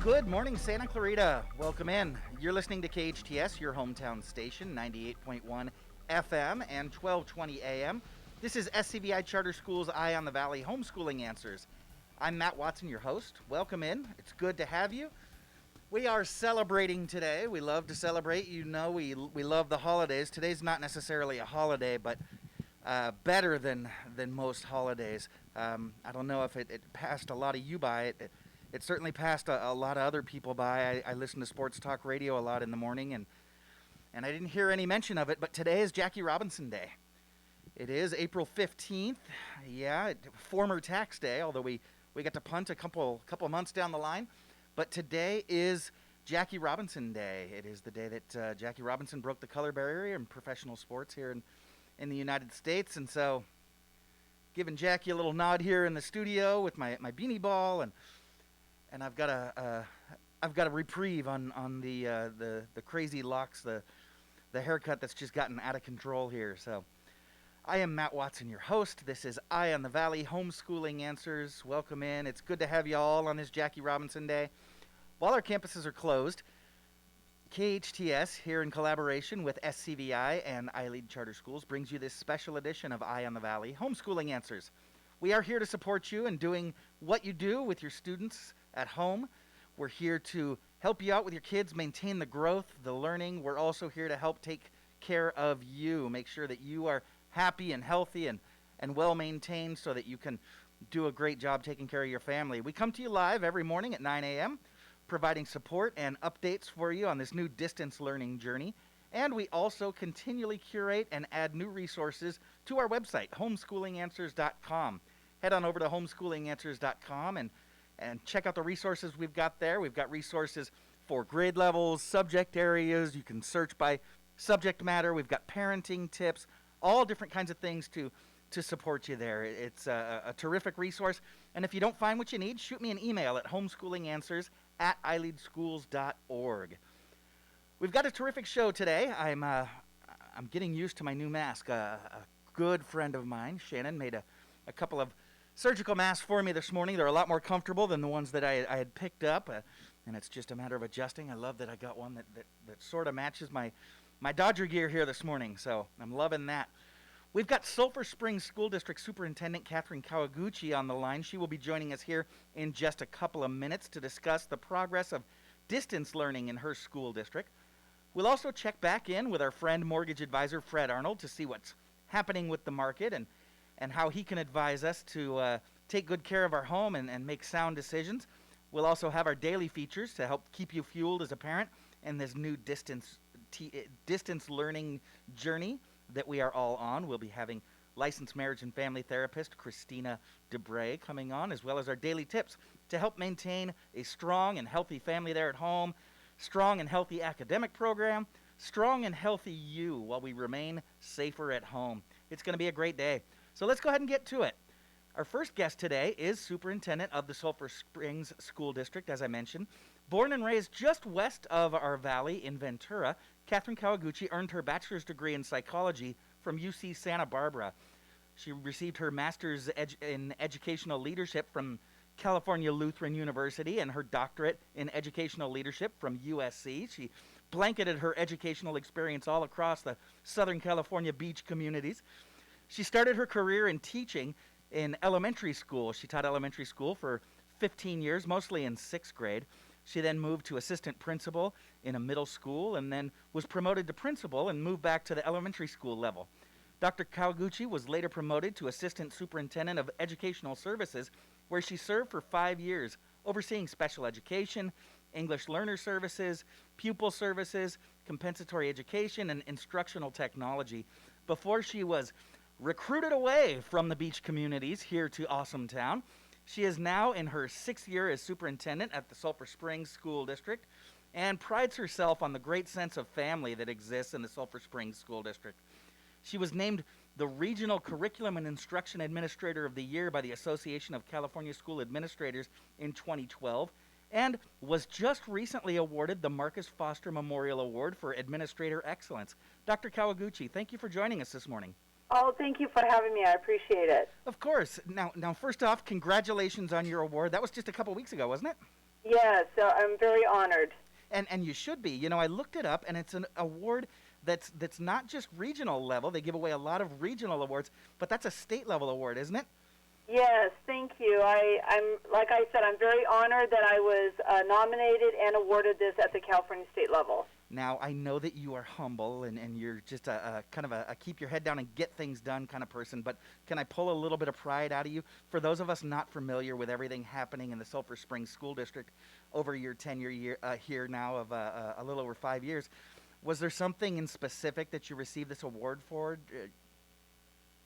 Good morning, Santa Clarita. Welcome in. You're listening to KHTS, your hometown station, 98.1 FM and 1220 AM. This is SCVI Charter School's Eye on the Valley Homeschooling Answers. I'm Matt Watson, your host. Welcome in. It's good to have you. We are celebrating today. We love to celebrate. You know, we love the holidays. Today's not necessarily a holiday, but better than most holidays. I don't know if it passed a lot of you by. It certainly passed a lot of other people by. I listen to sports talk radio a lot in the morning, and I didn't hear any mention of it, but today is Jackie Robinson Day. It is April 15th. Yeah, former tax day, although we got to punt a couple months down the line. But today is Jackie Robinson Day. It is the day that Jackie Robinson broke the color barrier in professional sports here in the United States. And so giving Jackie a little nod here in the studio with my beanie ball, and I've got a reprieve on the crazy locks, the haircut that's just gotten out of control here. So I am Matt Watson, your host. This is Eye on the Valley Homeschooling Answers. Welcome in. It's good to have you all on this Jackie Robinson Day. While our campuses are closed, KHTS, here in collaboration with SCVI and iLead Charter Schools, brings you this special edition of Eye on the Valley Homeschooling Answers. We are here to support you in doing what you do with your students at home. We're here to help you out with your kids, maintain the growth, the learning. We're also here to help take care of you, make sure that you are happy and healthy and well maintained so that you can do a great job taking care of your family. We come to you live every morning at 9 a.m., providing support and updates for you on this new distance learning journey. And we also continually curate and add new resources to our website, homeschoolinganswers.com. Head on over to homeschoolinganswers.com and check out the resources we've got there. We've got resources for grade levels, subject areas. You can search by subject matter. We've got parenting tips, all different kinds of things to support you there. It's a terrific resource. And if you don't find what you need, shoot me an email at homeschoolinganswers@ileadschools.org. We've got a terrific show today. I'm getting used to my new mask. A good friend of mine, Shannon, made a couple of surgical masks for me this morning. They're a lot more comfortable than the ones that I had picked up, and it's just a matter of adjusting. I love that I got one that sort of matches my Dodger gear here this morning, so I'm loving that. We've got Sulphur Springs School District Superintendent Catherine Kawaguchi on the line. She will be joining us here in just a couple of minutes to discuss the progress of distance learning in her school district. We'll also check back in with our friend mortgage advisor Fred Arnold to see what's happening with the market and how he can advise us to take good care of our home and make sound decisions. We'll also have our daily features to help keep you fueled as a parent in this new distance learning journey that we are all on. We'll be having licensed marriage and family therapist Kristina de Bree coming on, as well as our daily tips to help maintain a strong and healthy family there at home, strong and healthy academic program, strong and healthy you while we remain safer at home. It's going to be a great day. So let's go ahead and get to it. Our first guest today is Superintendent of the Sulphur Springs School District, as I mentioned. Born and raised just west of our valley in Ventura, Catherine Kawaguchi earned her bachelor's degree in psychology from UC Santa Barbara. She received her master's in educational leadership from California Lutheran University and her doctorate in educational leadership from USC. She blanketed her educational experience all across the Southern California beach communities. She started her career in teaching in elementary school. She taught elementary school for 15 years, mostly in 6th grade. She then moved to assistant principal in a middle school and then was promoted to principal and moved back to the elementary school level. Dr. Kawaguchi was later promoted to assistant superintendent of educational services, where she served for 5 years, overseeing special education, English learner services, pupil services, compensatory education, and instructional technology, before she was recruited away from the beach communities here to Awesome Town. She is now in her 6th year as superintendent at the Sulphur Springs School District and prides herself on the great sense of family that exists in the Sulphur Springs School District. She was named the Regional Curriculum and Instruction Administrator of the Year by the Association of California School Administrators in 2012 and was just recently awarded the Marcus Foster Memorial Award for Administrator Excellence. Dr. Kawaguchi, thank you for joining us this morning. Oh, thank you for having me. I appreciate it. Of course. Now, first off, congratulations on your award. That was just a couple weeks ago, wasn't it? Yes, so I'm very honored. And you should be. You know, I looked it up, and it's an award that's not just regional level. They give away a lot of regional awards, but that's a state level award, isn't it? Yes, thank you. I'm like I said, I'm very honored that I was nominated and awarded this at the California state level. Now, I know that you are humble and you're just a kind of a keep your head down and get things done kind of person, but can I pull a little bit of pride out of you? For those of us not familiar with everything happening in the Sulphur Springs School District over your tenure here now of a little over 5 years, was there something in specific that you received this award for?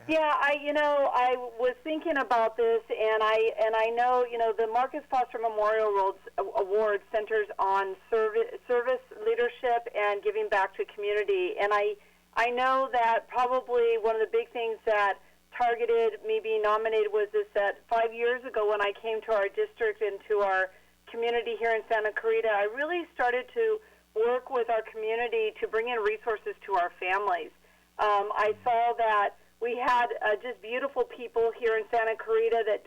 Yeah, I was thinking about this, and I know, the Marcus Foster Memorial Award centers on service leadership and giving back to community, and I know that probably one of the big things that targeted me being nominated was this, that 5 years ago when I came to our district and to our community here in Santa Clarita, I really started to work with our community to bring in resources to our families. I saw that we had just beautiful people here in Santa Clarita that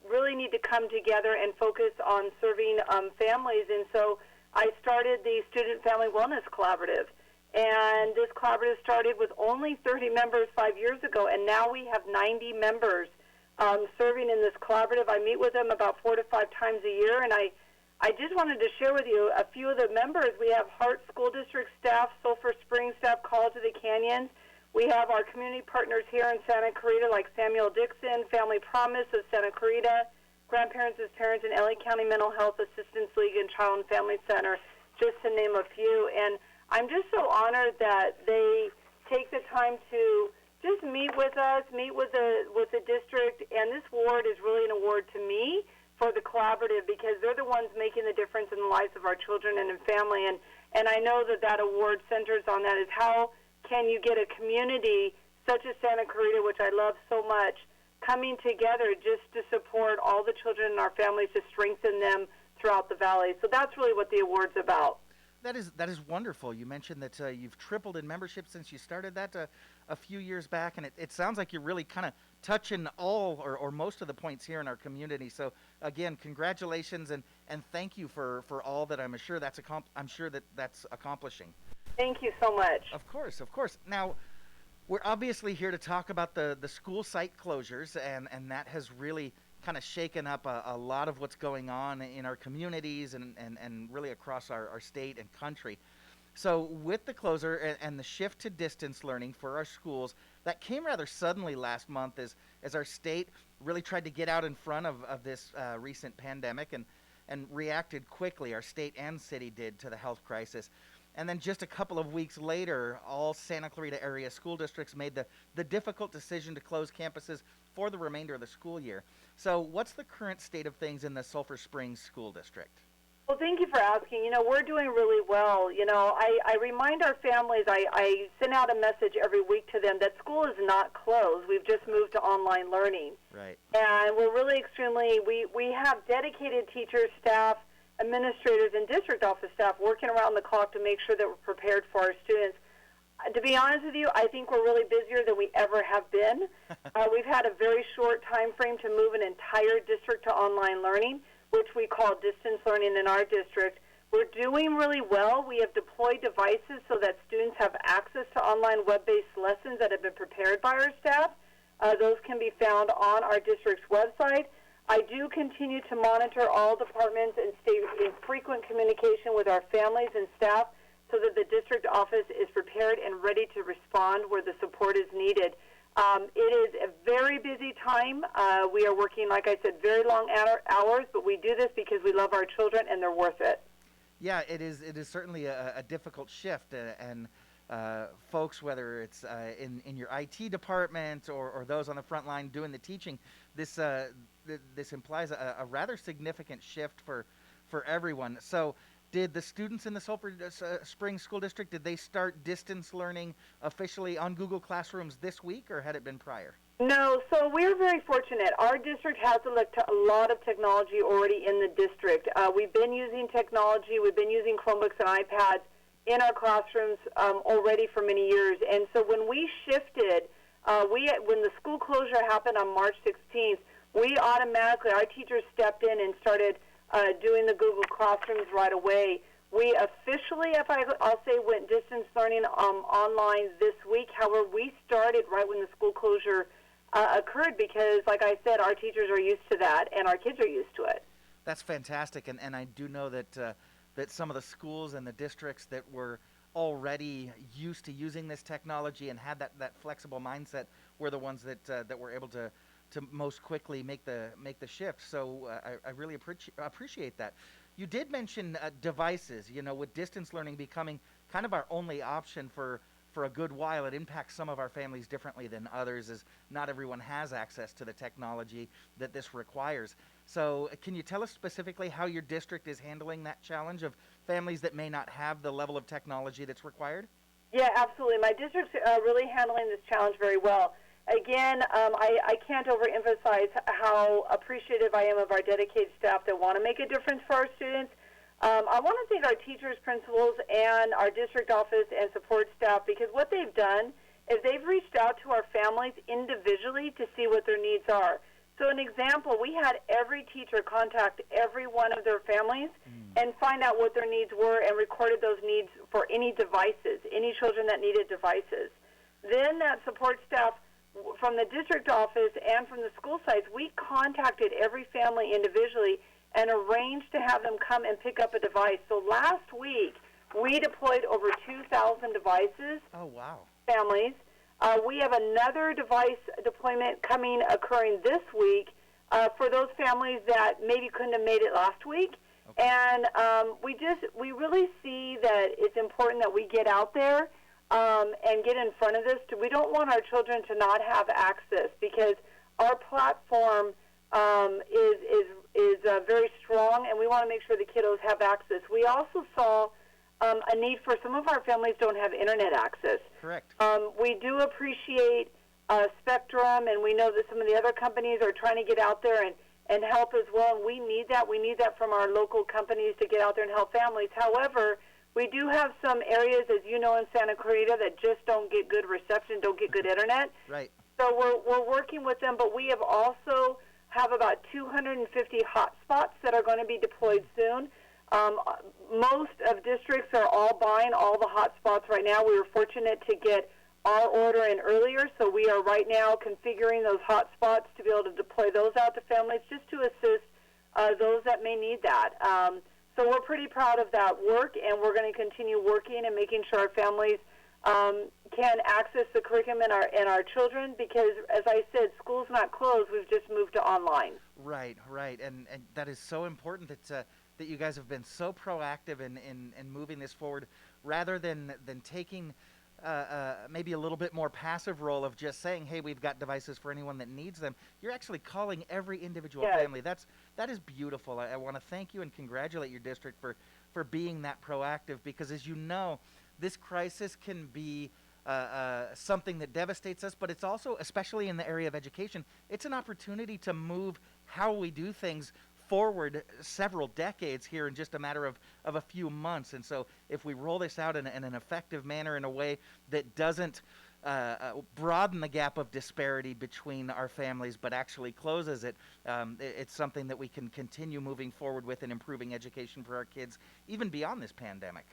really need to come together and focus on serving families. And so I started the Student Family Wellness Collaborative. And this collaborative started with only 30 members 5 years ago, and now we have 90 members serving in this collaborative. I meet with them about 4 to 5 times a year, and I just wanted to share with you a few of the members. We have Hart School District staff, Sulphur Springs staff, College of the Canyons. We have our community partners here in Santa Clarita like Samuel Dixon, Family Promise of Santa Clarita, Grandparents as Parents, and LA County Mental Health Assistance League and Child and Family Center, just to name a few. And I'm just so honored that they take the time to just meet with us, meet with the district. And this award is really an award to me for the collaborative because they're the ones making the difference in the lives of our children and in family. And I know that award centers on that is how can you get a community such as Santa Clarita, which I love so much, coming together just to support all the children in our families, to strengthen them throughout the valley. So that's really what the award's about. That is wonderful. You mentioned that you've tripled in membership since you started that a few years back, and it sounds like you're really kind of touching all or most of the points here in our community. So again, congratulations and thank you for all that I'm sure that's accomplishing. Thank you so much. Of course. Now, we're obviously here to talk about the school site closures, and that has really kind of shaken up a lot of what's going on in our communities and really across our state and country. So with the closure and the shift to distance learning for our schools, that came rather suddenly last month as our state really tried to get out in front of this recent pandemic and reacted quickly. Our state and city did to the health crisis. And then just a couple of weeks later, all Santa Clarita area school districts made the difficult decision to close campuses for the remainder of the school year. So what's the current state of things in the Sulphur Springs School District? Well, thank you for asking. We're doing really well. I remind our families, I send out a message every week to them that school is not closed. We've just moved to online learning. Right. And we're really we have dedicated teachers, staff, administrators, and district office staff working around the clock to make sure that we're prepared for our students. To be honest with you, I think we're really busier than we ever have been. We've had a very short time frame to move an entire district to online learning, which we call distance learning in our district. We're doing really well. We have deployed devices so that students have access to online web-based lessons that have been prepared by our staff. Those can be found on our district's website. I do continue to monitor all departments and stay in frequent communication with our families and staff so that the district office is prepared and ready to respond where the support is needed. It is a very busy time. We are working, like I said, very long hours, but we do this because we love our children and they're worth it. Yeah, it is certainly a difficult shift, and folks, whether it's in your IT department or those on the front line doing the teaching, this implies a rather significant shift for everyone. So did the students in the Sulphur Springs School District, did they start distance learning officially on Google Classrooms this week, or had it been prior? No, so we're very fortunate. Our district has a lot of technology already in the district. We've been using technology. We've been using Chromebooks and iPads in our classrooms already for many years. And so when we shifted, when the school closure happened on March 16th, we automatically, our teachers stepped in and started doing the Google Classrooms right away. We officially, I'll say, went distance learning online this week. However, we started right when the school closure occurred because, like I said, our teachers are used to that and our kids are used to it. That's fantastic, and I do know that that some of the schools and the districts that were already used to using this technology and had that flexible mindset were the ones that were able to most quickly make the shift. So I really appreciate that. You did mention devices. You know, with distance learning becoming kind of our only option for a good while, it impacts some of our families differently than others, as not everyone has access to the technology that this requires. So can you tell us specifically how your district is handling that challenge of families that may not have the level of technology that's required? Yeah, absolutely. My district's really handling this challenge very well. Again, I can't overemphasize how appreciative I am of our dedicated staff that want to make a difference for our students. I want to thank our teachers, principals, and our district office and support staff because what they've done is they've reached out to our families individually to see what their needs are. So an example, we had every teacher contact every one of their families and find out what their needs were and recorded those needs for any devices, any children that needed devices. Then that support staff from the district office and from the school sites, we contacted every family individually and arranged to have them come and pick up a device. So last week, we deployed over 2,000 devices. Oh, wow. Families. We have another device deployment occurring this week for those families that maybe couldn't have made it last week. Okay. And we really see that it's important that we get out there and get in front of this. We don't want our children to not have access because our platform is very strong, and we want to make sure the kiddos have access. We also saw a need for some of our families don't have internet access. Correct. We do appreciate Spectrum, and we know that some of the other companies are trying to get out there and help as well, and we need that. We need that from our local companies to get out there and help families. However, we do have some areas, as you know, in Santa Clarita that just don't get good reception, don't get good internet. Right. So we're working with them, but we have also have about 250 hotspots that are going to be deployed soon. Most of districts are all buying all the hotspots right now. We were fortunate to get our order in earlier, so we are right now configuring those hotspots to be able to deploy those out to families just to assist those that may need that. So we're pretty proud of that work, and we're going to continue working and making sure our families can access the curriculum and our children because, as I said, school's not closed. We've just moved to online. Right, and that is so important that you guys have been so proactive in moving this forward rather than taking maybe a little bit more passive role of just saying, hey, we've got devices for anyone that needs them. You're actually calling every individual family. That is beautiful. I want to thank you and congratulate your district for being that proactive because, as you know, this crisis can be something that devastates us, but it's also, especially in the area of education, it's an opportunity to move how we do things forward several decades here in just a matter of a few months. And so if we roll this out in an effective manner in a way that doesn't broaden the gap of disparity between our families but actually closes it, it's something that we can continue moving forward with and improving education for our kids even beyond this pandemic.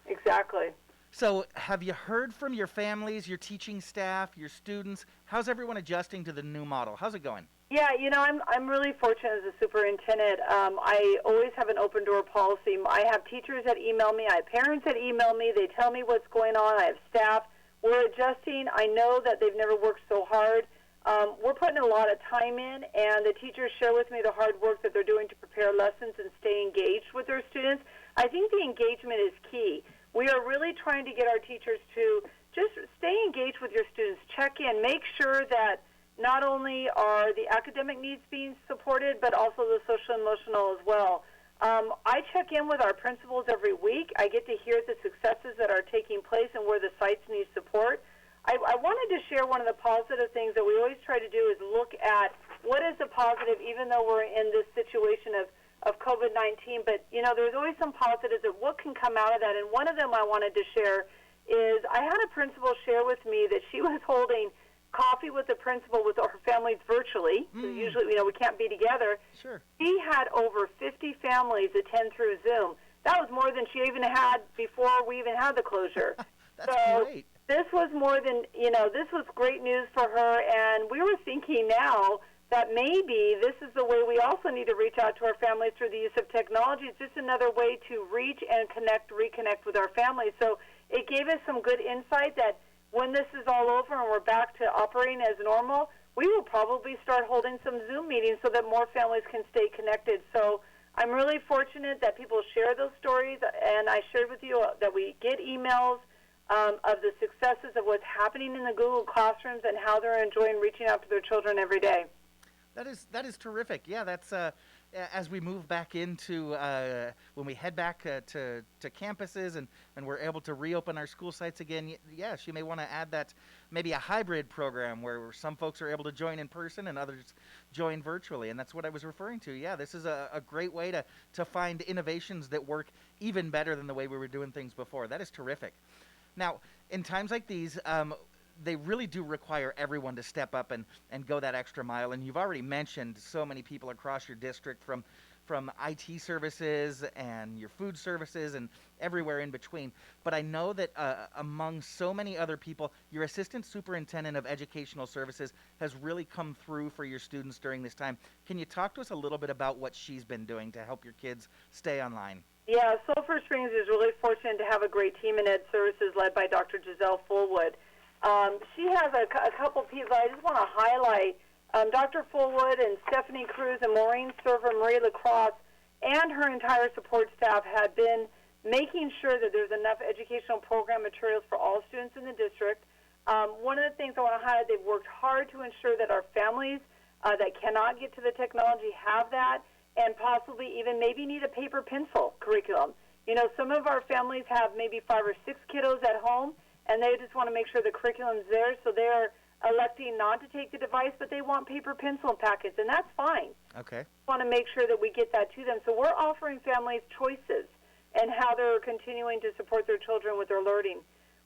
Exactly. So have you heard from your families, your teaching staff, your students? How's everyone adjusting to the new model? How's it going? Yeah, you know, I'm really fortunate as a superintendent. I always have an open door policy. I have teachers that email me. I have parents that email me. They tell me what's going on. I have staff. We're adjusting. I know that they've never worked so hard. We're putting a lot of time in, and the teachers share with me the hard work that they're doing to prepare lessons and stay engaged with their students. I think the engagement is key. We are really trying to get our teachers to just stay engaged with your students, check in, make sure that not only are the academic needs being supported, but also the social and emotional as well. I check in with our principals every week. I get to hear the successes that are taking place and where the sites need support. I wanted to share one of the positive things that we always try to do is look at what is the positive, even though we're in this situation of COVID-19, but, you know, there's always some positives of what can come out of that, and one of them I wanted to share is I had a principal share with me that she was holding coffee with the principal with our families virtually. So usually, we can't be together. Sure. She had over 50 families attend through Zoom. That was more than she even had before we even had the closure. That's great. This was more than, this was great news for her, and we were thinking now that maybe this is the way we also need to reach out to our families through the use of technology. It's just another way to reach and reconnect with our families. So it gave us some good insight that when this is all over and we're back to operating as normal, we will probably start holding some Zoom meetings so that more families can stay connected. So I'm really fortunate that people share those stories, and I shared with you that we get emails of the successes of what's happening in the Google Classrooms and how they're enjoying reaching out to their children every day. That is terrific. Yeah, that's as we move back into when we head back to campuses and we're able to reopen our school sites again. Yes, you may want to add that maybe a hybrid program where some folks are able to join in person and others join virtually, and that's what I was referring to. Yeah, this is a great way to find innovations that work even better than the way we were doing things before. That is terrific. Now, in times like these, they really do require everyone to step up and go that extra mile. And you've already mentioned so many people across your district from IT services and your food services and everywhere in between. But I know that among so many other people, your Assistant Superintendent of Educational Services has really come through for your students during this time. Can you talk to us a little bit about what she's been doing to help your kids stay online? Yeah, Sulphur Springs is really fortunate to have a great team in Ed Services led by Dr. Giselle Fullwood. She has a couple people I just want to highlight. Dr. Fullwood and Stephanie Cruz and Maureen Server, Marie LaCrosse, and her entire support staff had been making sure that there's enough educational program materials for all students in the district. One of the things I want to highlight, they've worked hard to ensure that our families that cannot get to the technology have that, and possibly even maybe need a paper pencil curriculum. Some of our families have maybe 5 or 6 kiddos at home, and they just want to make sure the curriculum's there, so they're electing not to take the device, but they want paper pencil packets, and that's fine. Okay. We want to make sure that we get that to them. So we're offering families choices and how they're continuing to support their children with their learning.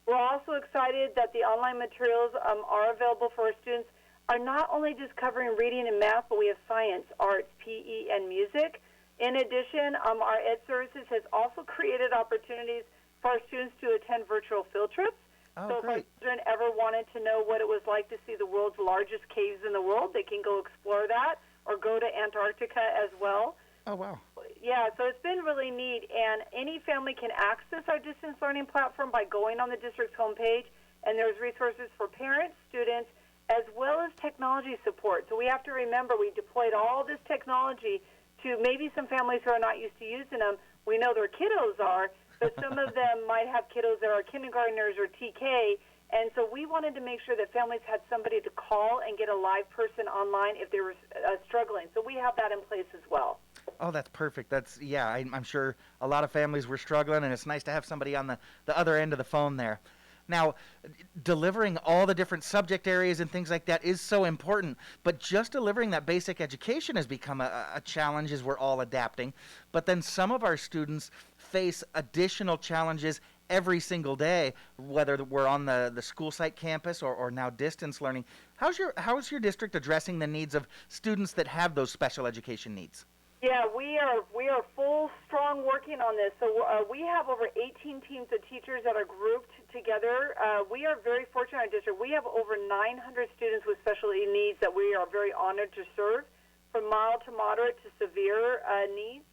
We're also excited that the online materials are available for our students, are not only just covering reading and math, but we have science, arts, PE, and music. In addition, our Ed Services has also created opportunities for our students to attend virtual field trips. So great. if our children ever wanted to know what it was like to see the world's largest caves in the world, they can go explore that or go to Antarctica as well. Oh, wow. Yeah, so it's been really neat, and any family can access our distance learning platform by going on the district's homepage, and there's resources for parents, students, as well as technology support. So we have to remember we deployed all this technology to maybe some families who are not used to using them. We know their kiddos are, but some of them might have kiddos that are kindergartners or TK, and so we wanted to make sure that families had somebody to call and get a live person online if they were struggling. So we have that in place as well. Oh, that's perfect. I'm sure a lot of families were struggling, and it's nice to have somebody on the other end of the phone there. Now, delivering all the different subject areas and things like that is so important, but just delivering that basic education has become a challenge as we're all adapting. But then some of our students face additional challenges every single day, whether we're on the school site campus or now distance learning. How's your district addressing the needs of students that have those special education needs? Yeah, we are full, strong working on this. So we have over 18 teams of teachers that are grouped together. We are very fortunate in our district. We have over 900 students with special needs that we are very honored to serve, from mild to moderate to severe needs.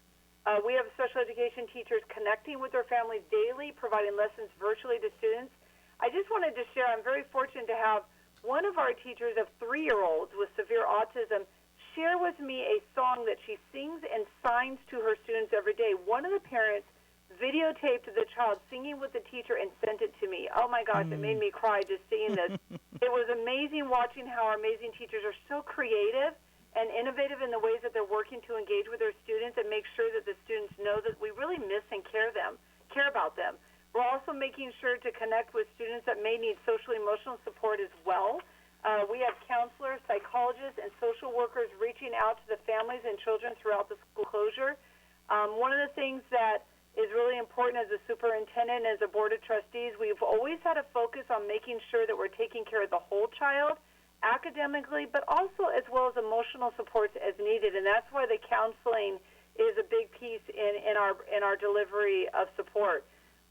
We have special education teachers connecting with their families daily, providing lessons virtually to students. I just wanted to share, I'm very fortunate to have one of our teachers of 3-year-olds with severe autism share with me a song that she sings and signs to her students every day. One of the parents videotaped the child singing with the teacher and sent it to me. Oh, my gosh, it made me cry just seeing this. It was amazing watching how our amazing teachers are so creative and innovative in the ways that they're working to engage with their students and make sure that the students know that we really miss and care about them. We're also making sure to connect with students that may need social emotional support as well. We have counselors, psychologists, and social workers reaching out to the families and children throughout the school closure. One of the things that is really important as a superintendent, as a board of trustees, we've always had a focus on making sure that we're taking care of the whole child academically, but also as well as emotional supports as needed. And that's why the counseling is a big piece in our delivery of support.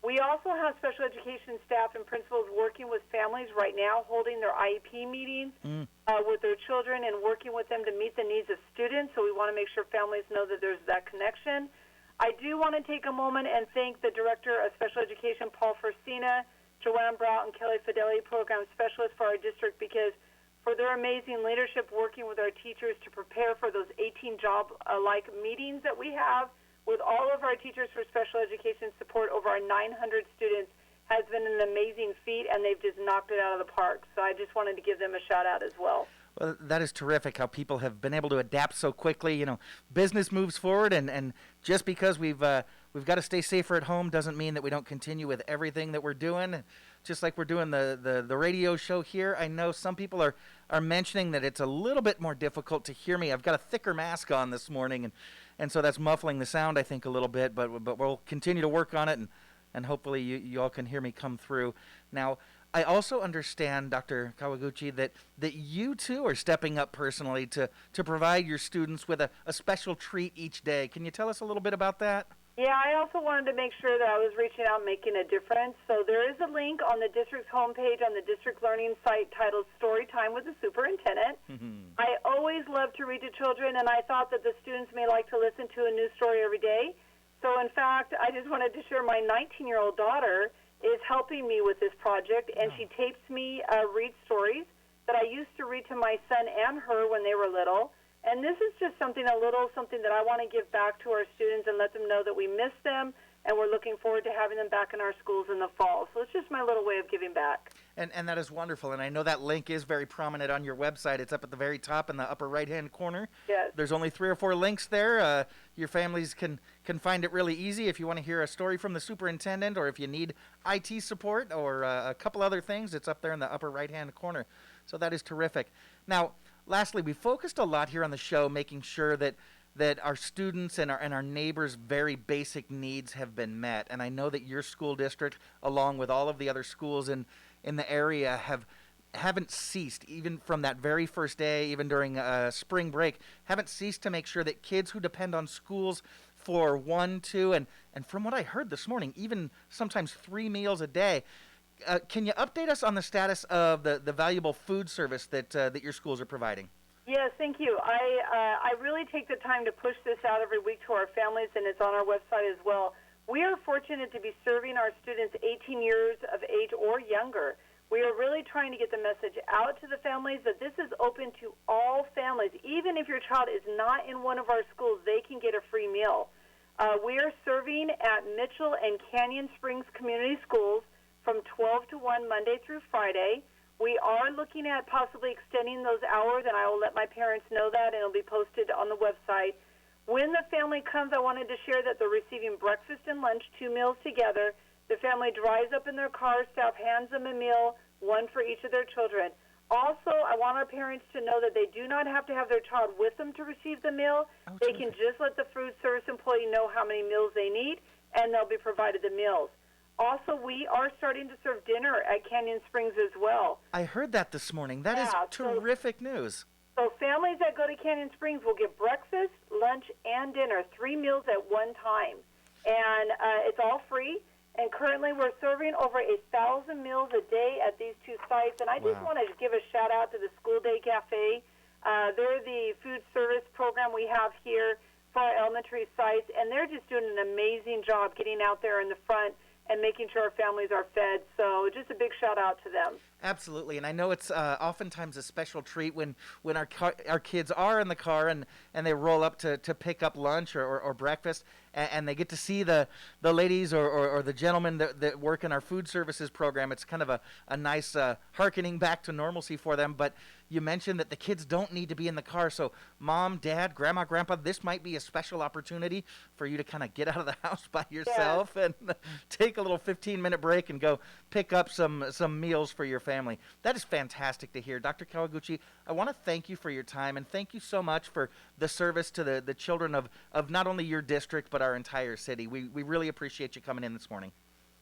We also have special education staff and principals working with families right now, holding their IEP meetings with their children and working with them to meet the needs of students. So we want to make sure families know that there's that connection. I do want to take a moment and thank the Director of Special Education, Paul Furstina, Joanne Brout, and Kelly Fidelli, Program Specialist for our district, because for their amazing leadership working with our teachers to prepare for those 18 job-like meetings that we have with all of our teachers for special education support. Over our 900 students has been an amazing feat, and they've just knocked it out of the park. So I just wanted to give them a shout-out as well. Well, that is terrific how people have been able to adapt so quickly. You know, business moves forward, and just because we've got to stay safer at home doesn't mean that we don't continue with everything that we're doing. Just like we're doing the radio show here, I know some people are mentioning that it's a little bit more difficult to hear me. I've got a thicker mask on this morning, and so that's muffling the sound, I think, a little bit, but we'll continue to work on it, and hopefully you all can hear me come through. Now, I also understand, Dr. Kawaguchi, that you too are stepping up personally to provide your students with a special treat each day. Can you tell us a little bit about that? Yeah, I also wanted to make sure that I was reaching out and making a difference. So there is a link on the district's homepage on the district learning site titled Story Time with the Superintendent. I always love to read to children, and I thought that the students may like to listen to a new story every day. So, in fact, I just wanted to share my 19-year-old daughter is helping me with this project, and she tapes me read stories that I used to read to my son and her when they were little. And this is just something that I want to give back to our students and let them know that we miss them, and we're looking forward to having them back in our schools in the fall. So it's just my little way of giving back. And that is wonderful. And I know that link is very prominent on your website. It's up at the very top in the upper right-hand corner. Yes. There's only 3 or 4 links there. Your families can find it really easy if you want to hear a story from the superintendent, or if you need IT support or a couple other things. It's up there in the upper right-hand corner. So that is terrific. Now, lastly, we focused a lot here on the show making sure that our students and our neighbors' very basic needs have been met. And I know that your school district, along with all of the other schools in the area, haven't ceased, even from that very first day, even during spring break, haven't ceased to make sure that kids who depend on schools for 1, 2, and from what I heard this morning, even sometimes 3 meals a day. Can you update us on the status of the valuable food service that your schools are providing? Yes, thank you. I really take the time to push this out every week to our families, and it's on our website as well. We are fortunate to be serving our students 18 years of age or younger. We are really trying to get the message out to the families that this is open to all families. Even if your child is not in one of our schools, they can get a free meal. We are serving at Mitchell and Canyon Springs Community Schools from 12 to 1 Monday through Friday. We are looking at possibly extending those hours, and I will let my parents know that, and it'll be posted on the website. When the family comes, I wanted to share that they're receiving breakfast and lunch, 2 meals together. The family drives up in their car, staff hands them a meal, 1 for each of their children. Also, I want our parents to know that they do not have to have their child with them to receive the meal. They can just let the food service employee know how many meals they need, and they'll be provided the meals. Also, we are starting to serve dinner at Canyon Springs as well. I heard that this morning. That is terrific news. So families that go to Canyon Springs will get breakfast, lunch, and dinner, 3 meals at one time. And it's all free. And currently we're serving over 1,000 meals a day at these 2 sites. And I just want to give a shout-out to the School Day Cafe. They're the food service program we have here for our elementary sites. And they're just doing an amazing job getting out there in the front and making sure our families are fed. So just a big shout out to them. Absolutely, and I know it's oftentimes a special treat when our kids are in the car and they roll up to pick up lunch or breakfast, and they get to see the ladies or the gentlemen that work in our food services program. It's kind of a nice hearkening back to normalcy for them. But you mentioned that the kids don't need to be in the car, so mom, dad, grandma, grandpa, this might be a special opportunity for you to kind of get out of the house by yourself and take a little 15-minute break and go pick up some meals for your family. That is fantastic to hear. Dr. Kawaguchi, I want to thank you for your time, and thank you so much for the service to the children of not only your district but our entire city. We really appreciate you coming in this morning.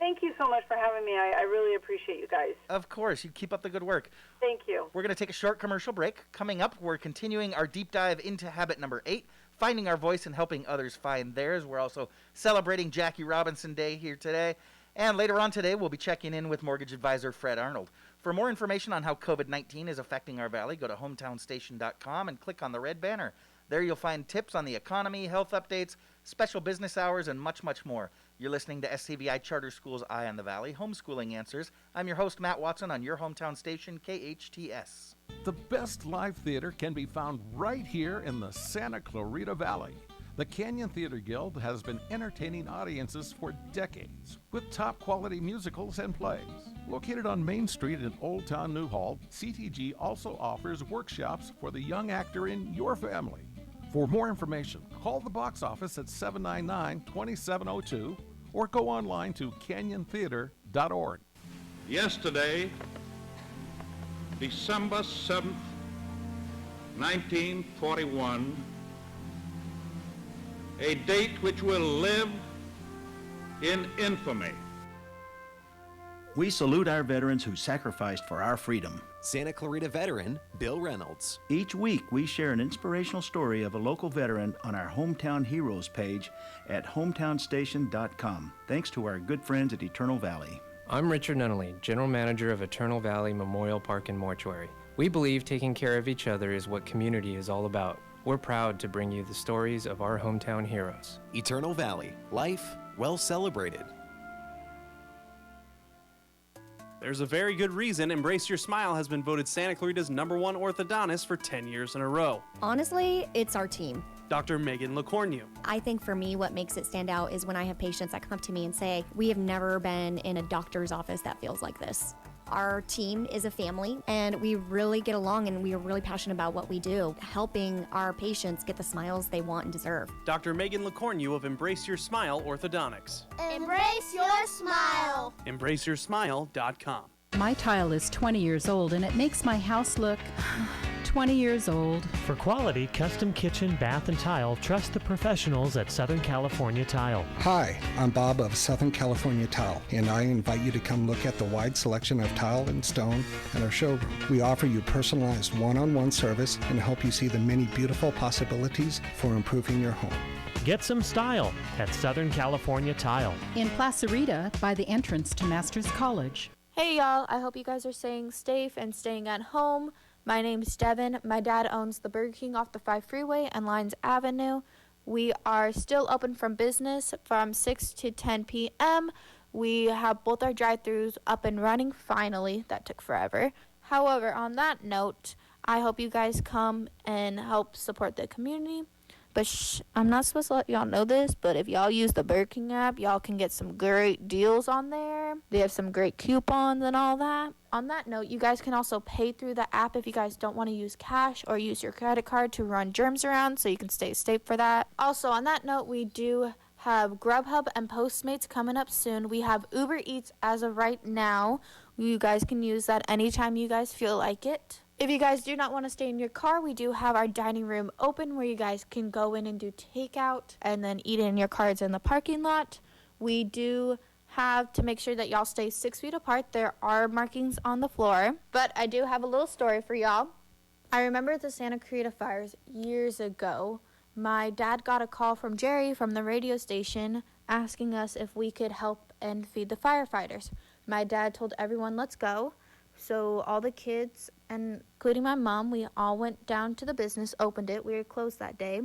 Thank you so much for having me. I really appreciate you guys. Of course. You keep up the good work. Thank you. We're going to take a short commercial break. Coming up, we're continuing our deep dive into habit number 8, finding our voice and helping others find theirs. We're also celebrating Jackie Robinson Day here today. And later on today, we'll be checking in with mortgage advisor Fred Arnold. For more information on how COVID-19 is affecting our valley, go to hometownstation.com and click on the red banner. There you'll find tips on the economy, health updates, special business hours, and much, much more. You're listening to SCVI Charter School's Eye on the Valley, Homeschooling Answers. I'm your host, Matt Watson, on your hometown station, KHTS. The best live theater can be found right here in the Santa Clarita Valley. The Canyon Theater Guild has been entertaining audiences for decades with top quality musicals and plays. Located on Main Street in Old Town Newhall, CTG also offers workshops for the young actor in your family. For more information, call the box office at 799-2702 or go online to canyontheater.org. Yesterday, December 7th, 1941, a date which will live in infamy. We salute our veterans who sacrificed for our freedom. Santa Clarita veteran Bill Reynolds. Each week, we share an inspirational story of a local veteran on our Hometown Heroes page at hometownstation.com, thanks to our good friends at Eternal Valley. I'm Richard Nunnally, General Manager of Eternal Valley Memorial Park and Mortuary. We believe taking care of each other is what community is all about. We're proud to bring you the stories of our hometown heroes. Eternal Valley, life well celebrated. There's a very good reason Embrace Your Smile has been voted Santa Clarita's #1 orthodontist for 10 years in a row. Honestly, it's our team. Dr. Megan LaCornu. I think for me, what makes it stand out is when I have patients that come up to me and say, we have never been in a doctor's office that feels like this. Our team is a family, and we really get along, and we are really passionate about what we do, helping our patients get the smiles they want and deserve. Dr. Megan LaCornu of Embrace Your Smile Orthodontics. Embrace your smile. EmbraceYourSmile.com. My tile is 20 years old, and it makes my house look 20 years old. For quality custom kitchen, bath, and tile, trust the professionals at Southern California Tile. Hi, I'm Bob of Southern California Tile, and I invite you to come look at the wide selection of tile and stone at our showroom. We offer you personalized one-on-one service and help you see the many beautiful possibilities for improving your home. Get some style at Southern California Tile. In Placerita, by the entrance to Masters College. Hey y'all, I hope you guys are staying safe and staying at home. My name's Devin. My dad owns the Burger King off the 5 freeway and Lyons Avenue. We are still open from business from 6 to 10 p.m. We have both our drive-thrus up and running finally. That took forever. However, on that note, I hope you guys come and help support the community. But I'm not supposed to let y'all know this, but if y'all use the Burger King app, y'all can get some great deals on there. They have some great coupons and all that. On that note, you guys can also pay through the app if you guys don't want to use cash or use your credit card to run germs around, so you can stay safe for that. Also, on that note, we do have Grubhub and Postmates coming up soon. We have Uber Eats as of right now. You guys can use that anytime you guys feel like it. If you guys do not want to stay in your car, we do have our dining room open where you guys can go in and do takeout and then eat in your cars in the parking lot. We do have to make sure that y'all stay 6 feet apart. There are markings on the floor. But I do have a little story for y'all. I remember the Santa Clarita fires years ago. My dad got a call from Jerry from the radio station asking us if we could help and feed the firefighters. My dad told everyone, let's go. So all the kids, and including my mom, we all went down to the business, opened it. We were closed that day.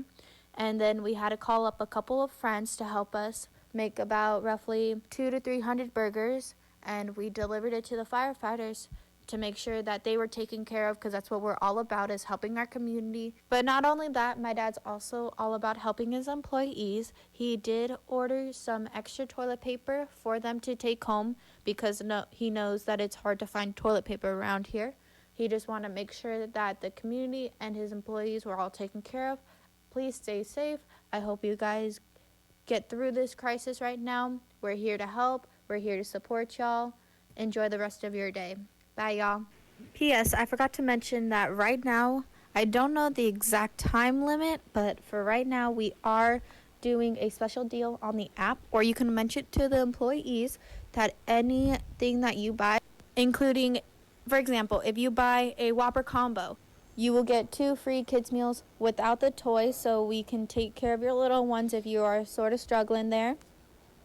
And then we had to call up a couple of friends to help us make about roughly 200 to 300 burgers. And we delivered it to the firefighters to make sure that they were taken care of, because that's what we're all about, is helping our community. But not only that, my dad's also all about helping his employees. He did order some extra toilet paper for them to take home, because he knows that it's hard to find toilet paper around here. He just wanted to make sure that the community and his employees were all taken care of. Please stay safe. I hope you guys get through this crisis right now. We're here to help. We're here to support y'all. Enjoy the rest of your day. Bye, y'all. P.S. I forgot to mention that right now, I don't know the exact time limit, but for right now, we are doing a special deal on the app, or you can mention to the employees that anything that you buy, including, for example, if you buy a Whopper combo, you will get 2 free kids meals without the toys, so we can take care of your little ones if you are sort of struggling there.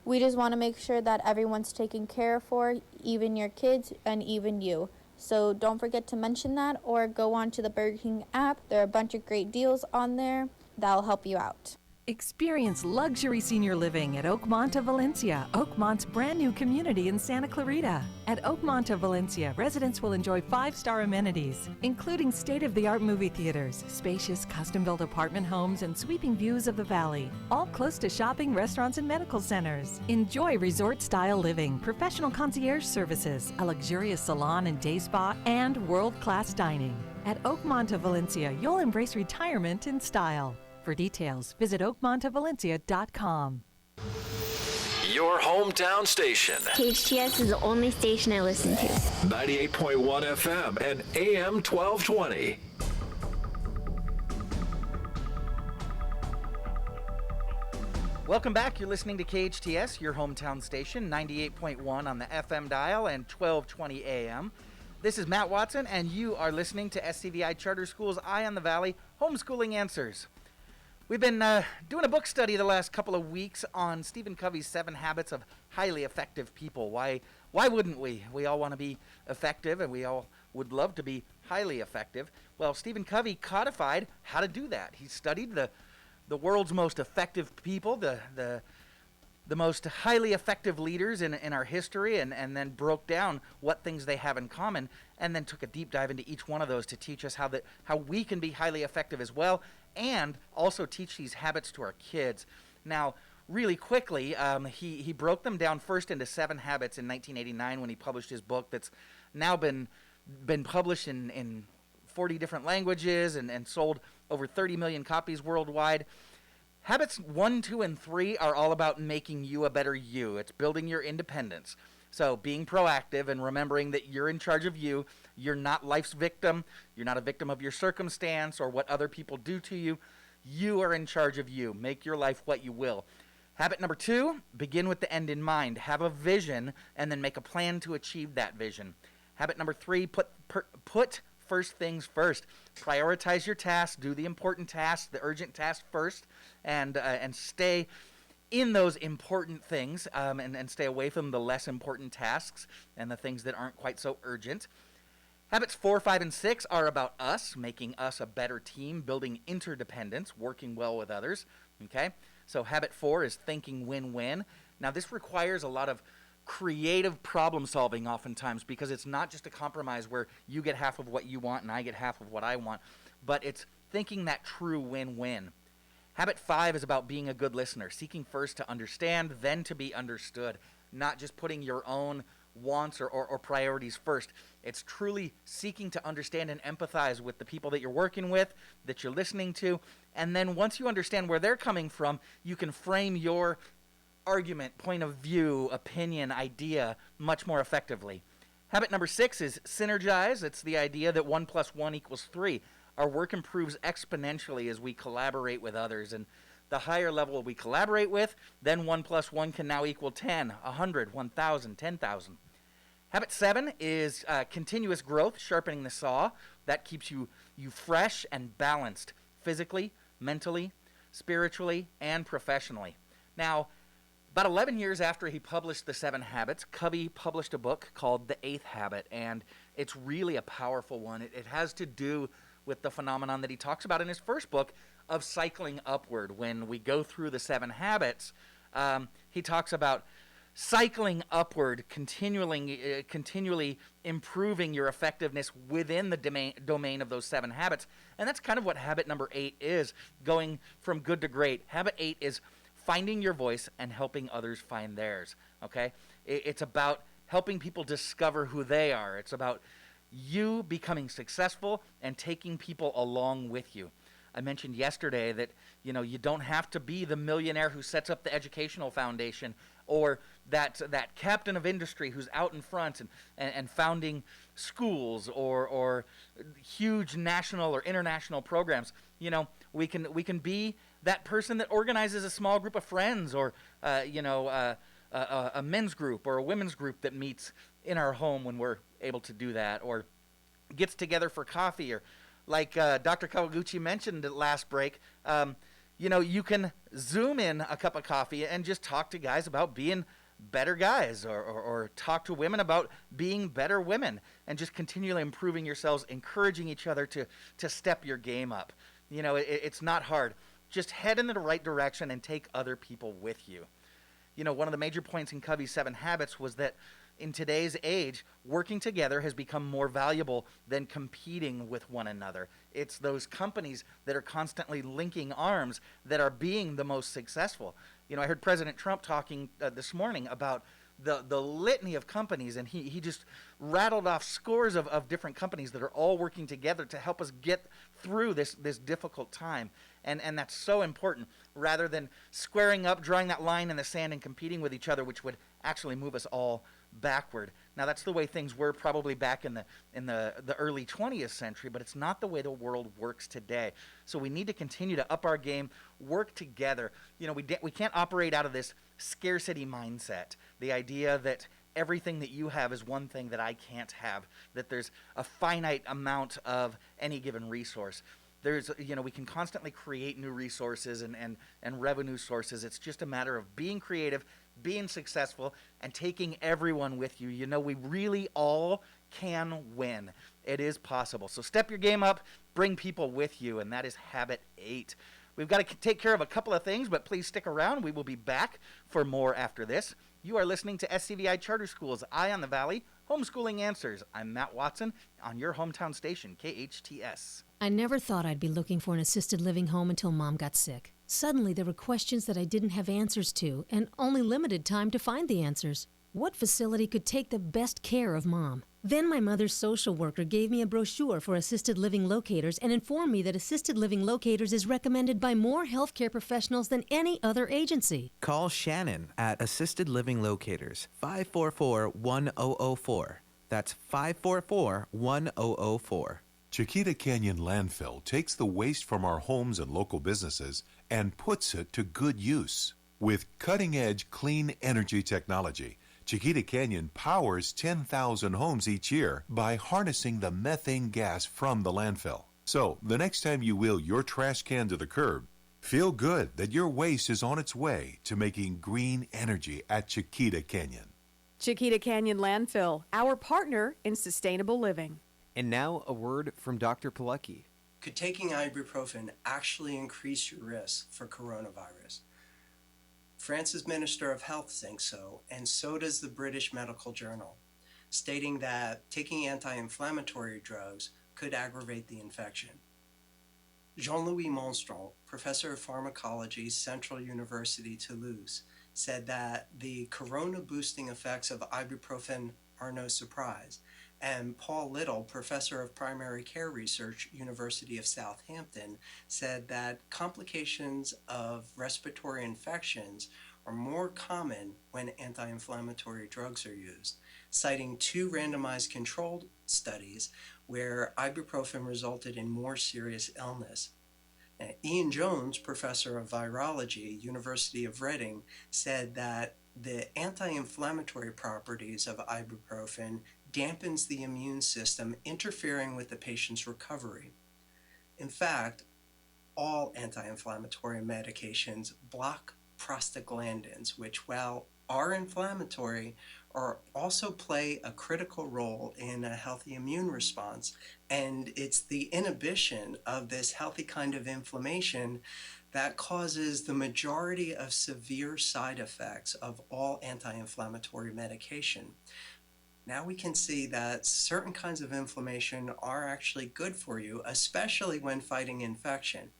We just want to make sure that everyone's taken care for, even your kids and even you. So don't forget to mention that, or go on to the Burger King app. There are a bunch of great deals on there that'll help you out. Experience luxury senior living at Oakmont of Valencia, Oakmont's brand new community in Santa Clarita. At Oakmont of Valencia, residents will enjoy 5-star amenities, including state-of-the-art movie theaters, spacious custom-built apartment homes, and sweeping views of the valley, all close to shopping, restaurants, and medical centers. Enjoy resort-style living, professional concierge services, a luxurious salon and day spa, and world-class dining. At Oakmont of Valencia, you'll embrace retirement in style. For details, visit oakmontofvalencia.com. Your hometown station. KHTS is the only station I listen to. 98.1 FM and AM 1220. Welcome back. You're listening to KHTS, your hometown station, 98.1 on the FM dial and 1220 AM. This is Matt Watson, and you are listening to SCVI Charter School's Eye on the Valley Homeschooling Answers. We've been doing a book study the last couple of weeks on Stephen Covey's 7 Habits of Highly Effective People. Why wouldn't we? We all want to be effective, and we all would love to be highly effective. Well, Stephen Covey codified how to do that. He studied the world's most effective people, the most highly effective leaders in our history, and then broke down what things they have in common, and then took a deep dive into each one of those to teach us how we can be highly effective as well, and also teach these habits to our kids. Now, really quickly, he broke them down first into 7 habits in 1989 when he published his book that's now been published in 40 different languages and sold over 30 million copies worldwide. Habits 1, 2, and 3 are all about making you a better you. It's building your independence. So being proactive and remembering that you're in charge of you. You're not life's victim. You're not a victim of your circumstance or what other people do to you. You are in charge of you. Make your life what you will. Habit number 2, begin with the end in mind. Have a vision and then make a plan to achieve that vision. Habit number 3, put first things first. Prioritize your tasks. Do the important tasks, the urgent tasks first, and stay in those important things and stay away from the less important tasks and the things that aren't quite so urgent. Habits 4, 5, and 6 are about us, making us a better team, building interdependence, working well with others. Okay? So habit 4 is thinking win-win. Now this requires a lot of creative problem solving oftentimes, because it's not just a compromise where you get half of what you want and I get half of what I want, but it's thinking that true win-win. Habit 5 is about being a good listener, seeking first to understand, then to be understood, not just putting your own wants or priorities first. It's truly seeking to understand and empathize with the people that you're working with, that you're listening to, and then once you understand where they're coming from, you can frame your argument, point of view, opinion, idea much more effectively. Habit number 6 is Synergize. It's the idea that 1 + 1 = 3. Our work improves exponentially as we collaborate with others, and the higher level we collaborate with, then 1 + 1 can now equal 10, 100, 1,000, 10,000. Habit 7 is continuous growth, sharpening the saw. That keeps you fresh and balanced physically, mentally, spiritually, and professionally. Now, about 11 years after he published the 7 Habits, Covey published a book called The 8th Habit, and it's really a powerful one. It has to do with the phenomenon that he talks about in his first book of cycling upward. When we go through the 7 habits, he talks about cycling upward, continually improving your effectiveness within the domain of those 7 habits. And that's kind of what habit number 8 is, going from good to great. Habit 8 is finding your voice and helping others find theirs, okay? It's about helping people discover who they are. It's about you becoming successful and taking people along with you. I mentioned yesterday that, you don't have to be the millionaire who sets up the educational foundation or that captain of industry who's out in front and founding schools or huge national or international programs. We can be that person that organizes a small group of friends, or a men's group or a women's group that meets in our home when we're able to do that, or gets together for coffee, or like Dr. Kawaguchi mentioned at last break, you can Zoom in a cup of coffee and just talk to guys about being better guys, or talk to women about being better women, and just continually improving yourselves, encouraging each other to step your game up. It's not hard. Just head in the right direction and take other people with you. One of the major points in Covey's 7 Habits was that in today's age, working together has become more valuable than competing with one another. It's those companies that are constantly linking arms that are being the most successful. I heard President Trump talking this morning about the litany of companies, and he just rattled off scores of different companies that are all working together to help us get through this difficult time. And that's so important, rather than squaring up, drawing that line in the sand and competing with each other, which would actually move us all backward. Now, that's the way things were probably back in the early 20th century, but it's not the way the world works today. So we need to continue to up our game, work together. We can't operate out of this scarcity mindset, the idea that everything that you have is one thing that I can't have, that there's a finite amount of any given resource. We can constantly create new resources and revenue sources. It's just a matter of being creative, being successful, and taking everyone with you. We really all can win. It is possible. So step your game up, bring people with you, and that is habit 8. We've got to take care of a couple of things, but please stick around. We will be back for more after this. You are listening to SCVI Charter Schools, Eye on the Valley, Homeschooling Answers. I'm Matt Watson on your hometown station, KHTS. I never thought I'd be looking for an assisted living home until Mom got sick. Suddenly, there were questions that I didn't have answers to, and only limited time to find the answers. What facility could take the best care of Mom? Then my mother's social worker gave me a brochure for assisted living locators and informed me that assisted living locators is recommended by more healthcare professionals than any other agency. Call Shannon at Assisted Living Locators, 544-1004. That's 544-1004. Chiquita Canyon Landfill takes the waste from our homes and local businesses and puts it to good use. With cutting-edge clean energy technology, Chiquita Canyon powers 10,000 homes each year by harnessing the methane gas from the landfill. So, the next time you wheel your trash can to the curb, feel good that your waste is on its way to making green energy at Chiquita Canyon. Chiquita Canyon Landfill, our partner in sustainable living. And now a word from Dr. Pilecki. Could taking ibuprofen actually increase your risk for coronavirus? France's Minister of Health thinks so, and so does the British Medical Journal, stating that taking anti-inflammatory drugs could aggravate the infection. Jean-Louis Monstron, professor of pharmacology, Central University Toulouse, said that the corona-boosting effects of ibuprofen are no surprise, and Paul Little, professor of primary care research, University of Southampton, said that complications of respiratory infections are more common when anti-inflammatory drugs are used, citing 2 randomized controlled studies where ibuprofen resulted in more serious illness. Ian Jones, professor of virology, University of Reading, said that the anti-inflammatory properties of ibuprofen dampens the immune system, interfering with the patient's recovery. In fact, all anti-inflammatory medications block prostaglandins, which, while are inflammatory, also play a critical role in a healthy immune response. And it's the inhibition of this healthy kind of inflammation that causes the majority of severe side effects of all anti-inflammatory medication. Now we can see that certain kinds of inflammation are actually good for you, especially when fighting infection.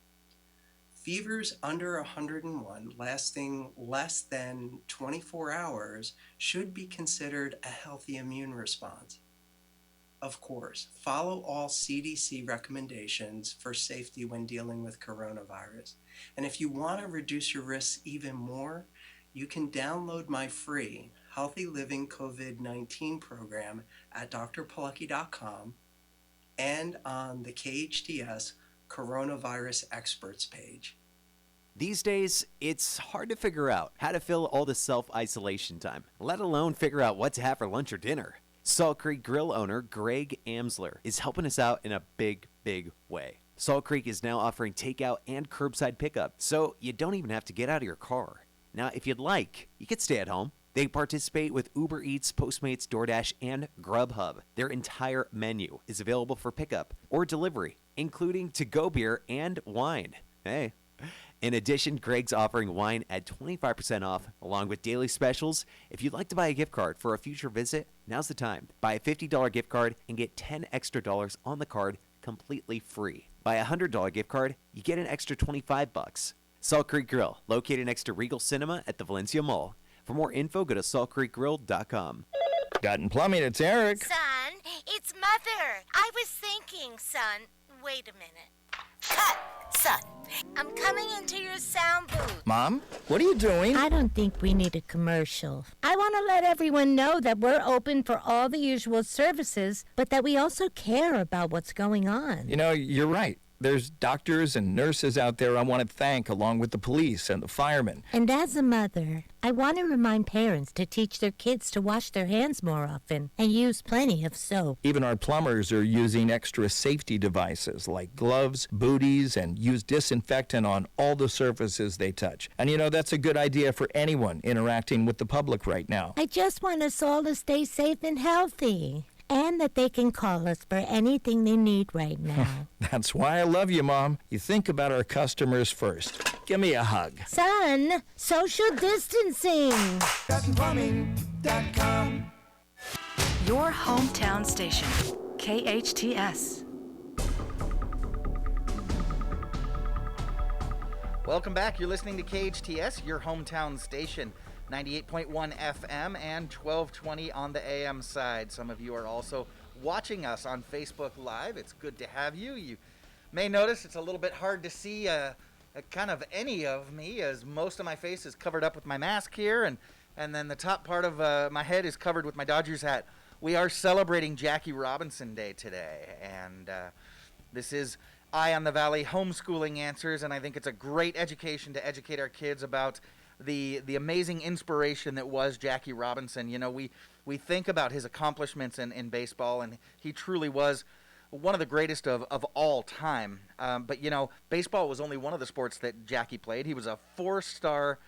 Fevers under 101 lasting less than 24 hours should be considered a healthy immune response. Of course, follow all CDC recommendations for safety when dealing with coronavirus. And if you want to reduce your risks even more, you can download my free Healthy Living COVID-19 program at drpilecki.com and on the KHTS Coronavirus Experts page. These days, it's hard to figure out how to fill all the self-isolation time, let alone figure out what to have for lunch or dinner. Salt Creek Grill owner Greg Amsler is helping us out in a big, big way. Salt Creek is now offering takeout and curbside pickup, so you don't even have to get out of your car. Now, if you'd like, you could stay at home. They participate with Uber Eats, Postmates, DoorDash, and Grubhub. Their entire menu is available for pickup or delivery, including to-go beer and wine. Hey. In addition, Greg's offering wine at 25% off, along with daily specials. If you'd like to buy a gift card for a future visit, now's the time. Buy a $50 gift card and get $10 extra on the card completely free. Buy a $100 gift card, you get an extra $25. Salt Creek Grill, located next to Regal Cinema at the Valencia Mall. For more info, go to saltcreekgrill.com. Got Plumbing, it's Eric. Son, it's Mother. I was thinking, son. Wait a minute. Cut, son. I'm coming into your sound booth. Mom, what are you doing? I don't think we need a commercial. I want to let everyone know that we're open for all the usual services, but that we also care about what's going on. You know, you're right. There's doctors and nurses out there I want to thank, along with the police and the firemen. And as a mother, I want to remind parents to teach their kids to wash their hands more often and use plenty of soap. Even our plumbers are using extra safety devices like gloves, booties, and use disinfectant on all the surfaces they touch. And you know, that's a good idea for anyone interacting with the public right now. I just want us all to stay safe and healthy. And that they can call us for anything they need right now. That's why I love you, Mom. You think about our customers first. Give me a hug. Son, social distancing. CottonPlumbing.com. Your hometown station, KHTS. Welcome back. You're listening to KHTS, your hometown station. 98.1 FM and 1220 on the AM side. Some of you are also watching us on Facebook Live. It's good to have you. You may notice it's a little bit hard to see kind of any of me, as most of my face is covered up with my mask here, and then the top part of my head is covered with my Dodgers hat. We are celebrating Jackie Robinson Day today, and this is Eye on the Valley Homeschooling Answers, and I think it's a great education to educate our kids about the amazing inspiration that was Jackie Robinson. You know, we think about his accomplishments in baseball, and he truly was one of the greatest of all time. But, you know, baseball was only one of the sports that Jackie played. He was a four-sport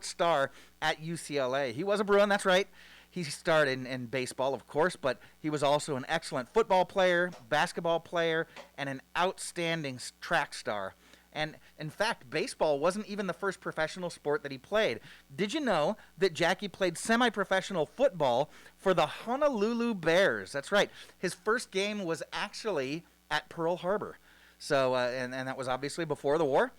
star at UCLA. He was a Bruin, that's right. He started in baseball, of course, but he was also an excellent football player, basketball player, and an outstanding track star. And, in fact, baseball wasn't even the first professional sport that he played. Did you know that Jackie played semi-professional football for the Honolulu Bears? That's right. His first game was actually at Pearl Harbor. So, and that was obviously before the war.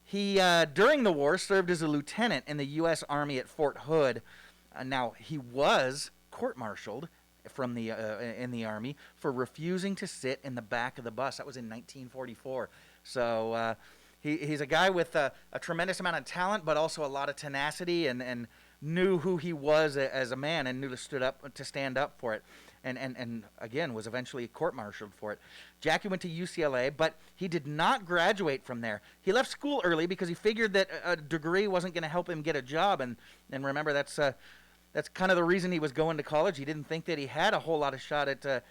He, during the war, served as a lieutenant in the U.S. Army at Fort Hood. Now, he was court-martialed from in the Army for refusing to sit in the back of the bus. That was in 1944. So he's a guy with a tremendous amount of talent, but also a lot of tenacity, and knew who he was as a man, and knew to stand up for it, and again was eventually court-martialed for it. Jackie went to UCLA, but he did not graduate from there. He left school early because he figured that a degree wasn't going to help him get a job, and remember that's kind of the reason he was going to college. He didn't think that he had a whole lot of shot at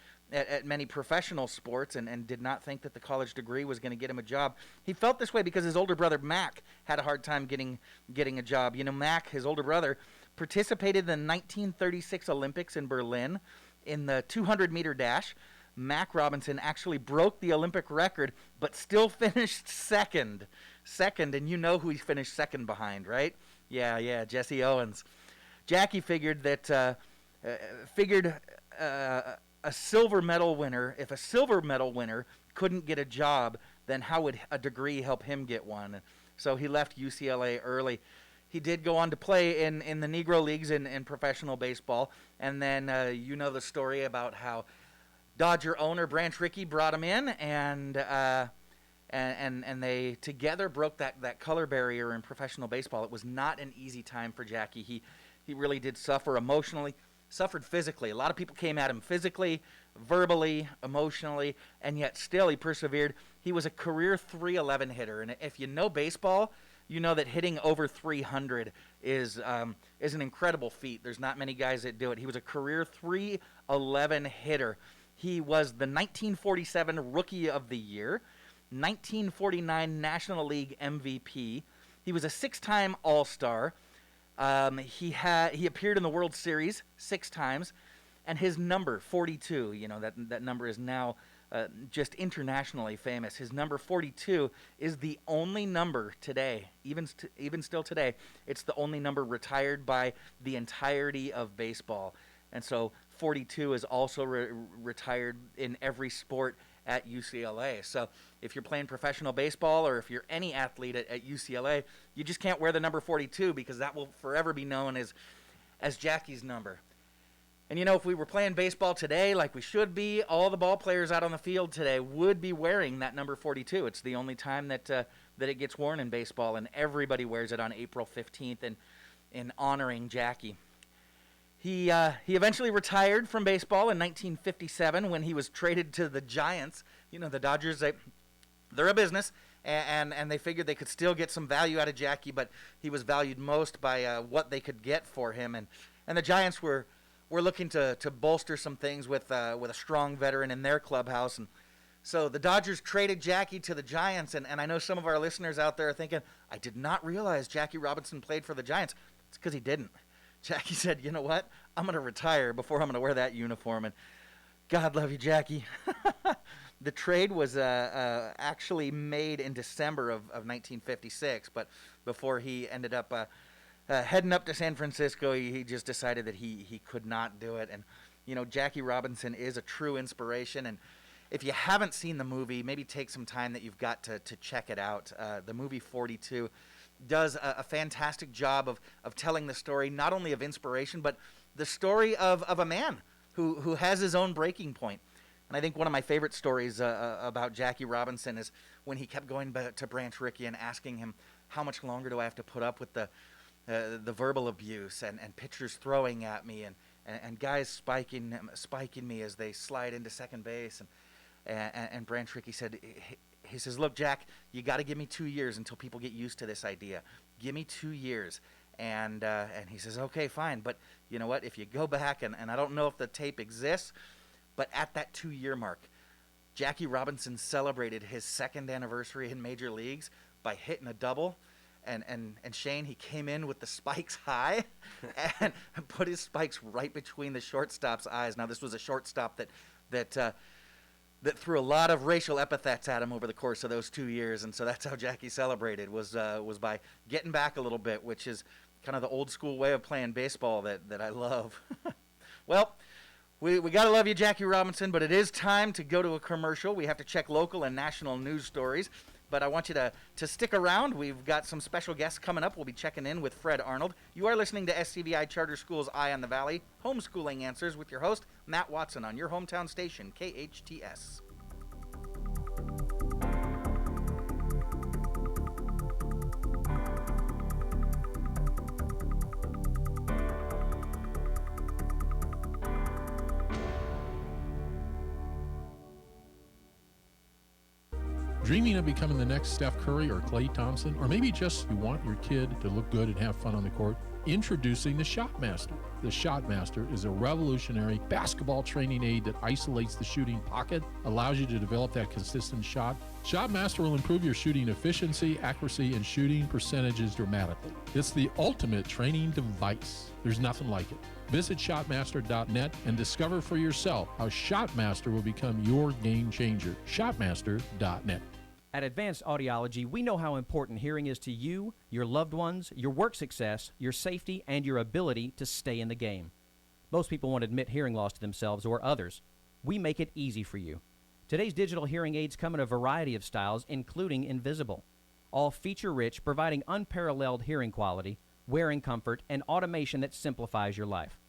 many professional sports, and did not think that the college degree was going to get him a job. He felt this way because his older brother Mac had a hard time getting a job. You know, Mac, his older brother, participated in the 1936 Olympics in Berlin in the 200-meter dash. Mac Robinson actually broke the Olympic record, but still finished second, and you know who he finished second behind, right? Yeah, Jesse Owens. Jackie figured that a silver medal winner, if a silver medal winner couldn't get a job, then how would a degree help him get one? So he left UCLA early. He did go on to play in the Negro Leagues in professional baseball, and then you know the story about how Dodger owner Branch Rickey brought him in, and they together broke that color barrier in professional baseball. It was not an easy time for Jackie. He really did suffer emotionally, suffered physically. A lot of people came at him physically, verbally, emotionally, and yet still he persevered. He was a career .311 hitter, and if you know baseball, you know that hitting over 300 is an incredible feat. There's not many guys that do it. He was a career .311 hitter. He was the 1947 Rookie of the Year, 1949 National League MVP. He was a 6-time All-Star. He appeared in the World Series 6 times, and his number 42, you know, that number is now just internationally famous. His number 42 is the only number today, even still today, it's the only number retired by the entirety of baseball. And so 42 is also retired in every sport at UCLA. So if you're playing professional baseball or if you're any athlete at UCLA, you just can't wear the number 42 because that will forever be known as Jackie's number. And you know, if we were playing baseball today like we should be, all the ball players out on the field today would be wearing that number 42. It's the only time that it gets worn in baseball, and everybody wears it on April 15th in honoring Jackie. He eventually retired from baseball in 1957 when he was traded to the Giants. You know, the Dodgers, they're a business, and they figured they could still get some value out of Jackie, but he was valued most by what they could get for him. And the Giants were looking to bolster some things with a strong veteran in their clubhouse. And so the Dodgers traded Jackie to the Giants, and I know some of our listeners out there are thinking, I did not realize Jackie Robinson played for the Giants. It's because he didn't. Jackie said, you know what? I'm going to retire before I'm going to wear that uniform. And God love you, Jackie. The trade was actually made in December of 1956, but before he ended up heading up to San Francisco, he just decided that he could not do it. And, you know, Jackie Robinson is a true inspiration. And if you haven't seen the movie, maybe take some time that you've got to check it out. The movie 42 does a fantastic job of telling the story, not only of inspiration, but the story of a man who has his own breaking point. And I think one of my favorite stories about Jackie Robinson is when he kept going to Branch Rickey and asking him, how much longer do I have to put up with the verbal abuse and pitchers throwing at me and guys spiking me as they slide into second base. And Branch Rickey said, he says, look, Jack, you got to give me 2 years until people get used to this idea. Give me 2 years. And he says, okay, fine. But you know what? If you go back, and I don't know if the tape exists, but at that 2-year mark, Jackie Robinson celebrated his 2nd anniversary in major leagues by hitting a double. And Shane, he came in with the spikes high and put his spikes right between the shortstop's eyes. Now, this was a shortstop that threw a lot of racial epithets at him over the course of those 2 years, and so that's how Jackie celebrated, was by getting back a little bit, which is kind of the old school way of playing baseball that I love. Well, we got to love you, Jackie Robinson, but it is time to go to a commercial. We have to check local and national news stories, but I want you to stick around. We've got some special guests coming up. We'll be checking in with Fred Arnold. You are listening to SCVI Charter Schools Eye on the Valley, Homeschooling Answers with your host, Matt Watson, on your hometown station, KHTS. Dreaming of becoming the next Steph Curry or Klay Thompson, or maybe just you want your kid to look good and have fun on the court? Introducing the Shockmaster. The Shockmaster is a revolutionary basketball training aid that isolates the shooting pocket, allows you to develop that consistent shot. Shockmaster will improve your shooting efficiency, accuracy, and shooting percentages dramatically. It's the ultimate training device. There's nothing like it. Visit shotmaster.net and discover for yourself how Shotmaster will become your game changer. Shotmaster.net. At Advanced Audiology, we know how important hearing is to you, your loved ones, your work success, your safety, and your ability to stay in the game. Most people won't admit hearing loss to themselves or others. We make it easy for you. Today's digital hearing aids come in a variety of styles, including invisible. All feature-rich, providing unparalleled hearing quality, wearing comfort, and automation that simplifies your life.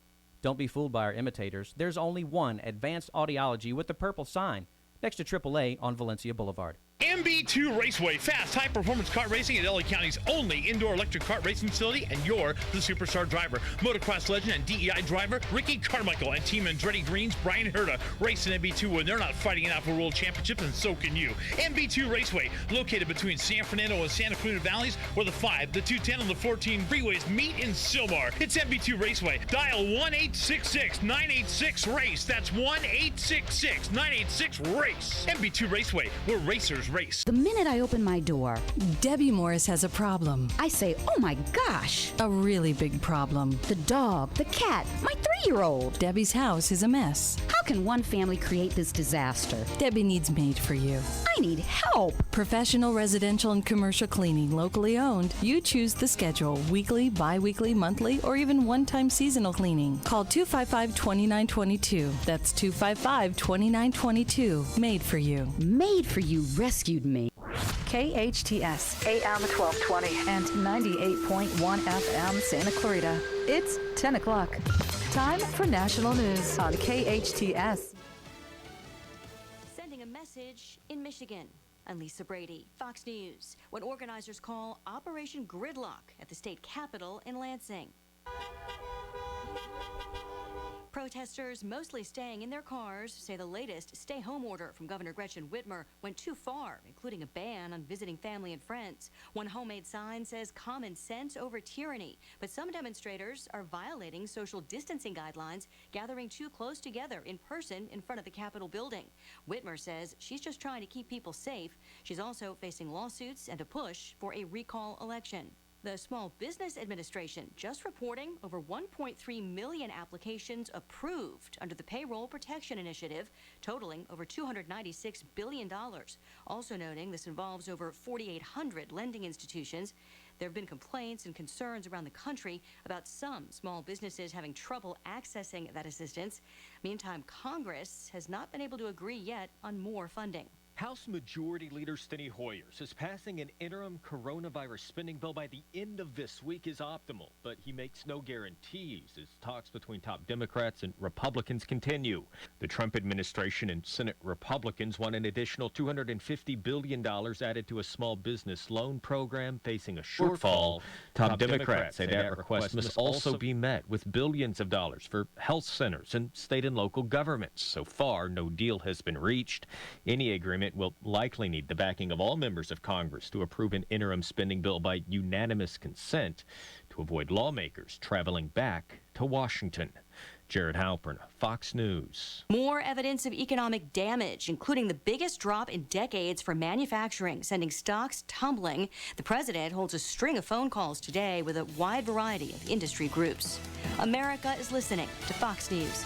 Don't be fooled by our imitators. There's only one Advanced Audiology with the purple sign next to AAA on Valencia Boulevard. Mb2 Raceway, fast, high-performance kart racing at LA County's only indoor electric kart racing facility, and you're the superstar driver. Motocross legend and DEI driver Ricky Carmichael and Team Andretti Green's Brian Herta race in Mb2 when they're not fighting it out for world championships, and so can you. Mb2 Raceway, located between San Fernando and Santa Clarita Valleys, where the 5, the 210, and the 14 freeways meet in Sylmar. It's Mb2 Raceway. Dial 1-866-986-RACE. That's 1-866-986-RACE. Mb2 Raceway, where racers race. The minute I open my door, Debbie Morris has a problem. I say, oh my gosh. A really big problem. The dog, the cat, my 3-year-old. Debbie's house is a mess. How can one family create this disaster? Debbie needs Made for You. I need help. Professional, residential, and commercial cleaning, locally owned. You choose the schedule, weekly, bi-weekly, monthly, or even one-time seasonal cleaning. Call 255-2922. That's 255-2922. Made for You. Made for You rescued me. KHTS, AM 1220 and 98.1 FM Santa Clarita. It's 10 o'clock. Time for national news on KHTS. Sending a message in Michigan. I'm Lisa Brady, Fox News. What organizers call Operation Gridlock at the state capitol in Lansing. Protesters, mostly staying in their cars, say the latest stay-home order from Governor Gretchen Whitmer went too far, including a ban on visiting family and friends. One homemade sign says common sense over tyranny, but some demonstrators are violating social distancing guidelines, gathering too close together in person in front of the Capitol building. Whitmer says she's just trying to keep people safe. She's also facing lawsuits and a push for a recall election. The Small Business Administration just reporting over 1.3 million applications approved under the Payroll Protection Initiative, totaling over $296 billion. Also noting this involves over 4,800 lending institutions. There have been complaints and concerns around the country about some small businesses having trouble accessing that assistance. Meantime, Congress has not been able to agree yet on more funding. House Majority Leader Steny Hoyer says passing an interim coronavirus spending bill by the end of this week is optimal, but he makes no guarantees as talks between top Democrats and Republicans continue. The Trump administration and Senate Republicans want an additional $250 billion added to a small business loan program facing a shortfall. Top Democrats say that request must also be met with billions of dollars for health centers and state and local governments. So far, no deal has been reached. Any agreement will likely need the backing of all members of Congress to approve an interim spending bill by unanimous consent to avoid lawmakers traveling back to Washington. Jared Halpern, Fox News. More evidence of economic damage, including the biggest drop in decades for manufacturing, sending stocks tumbling. The president holds a string of phone calls today with a wide variety of industry groups. America is listening to Fox News.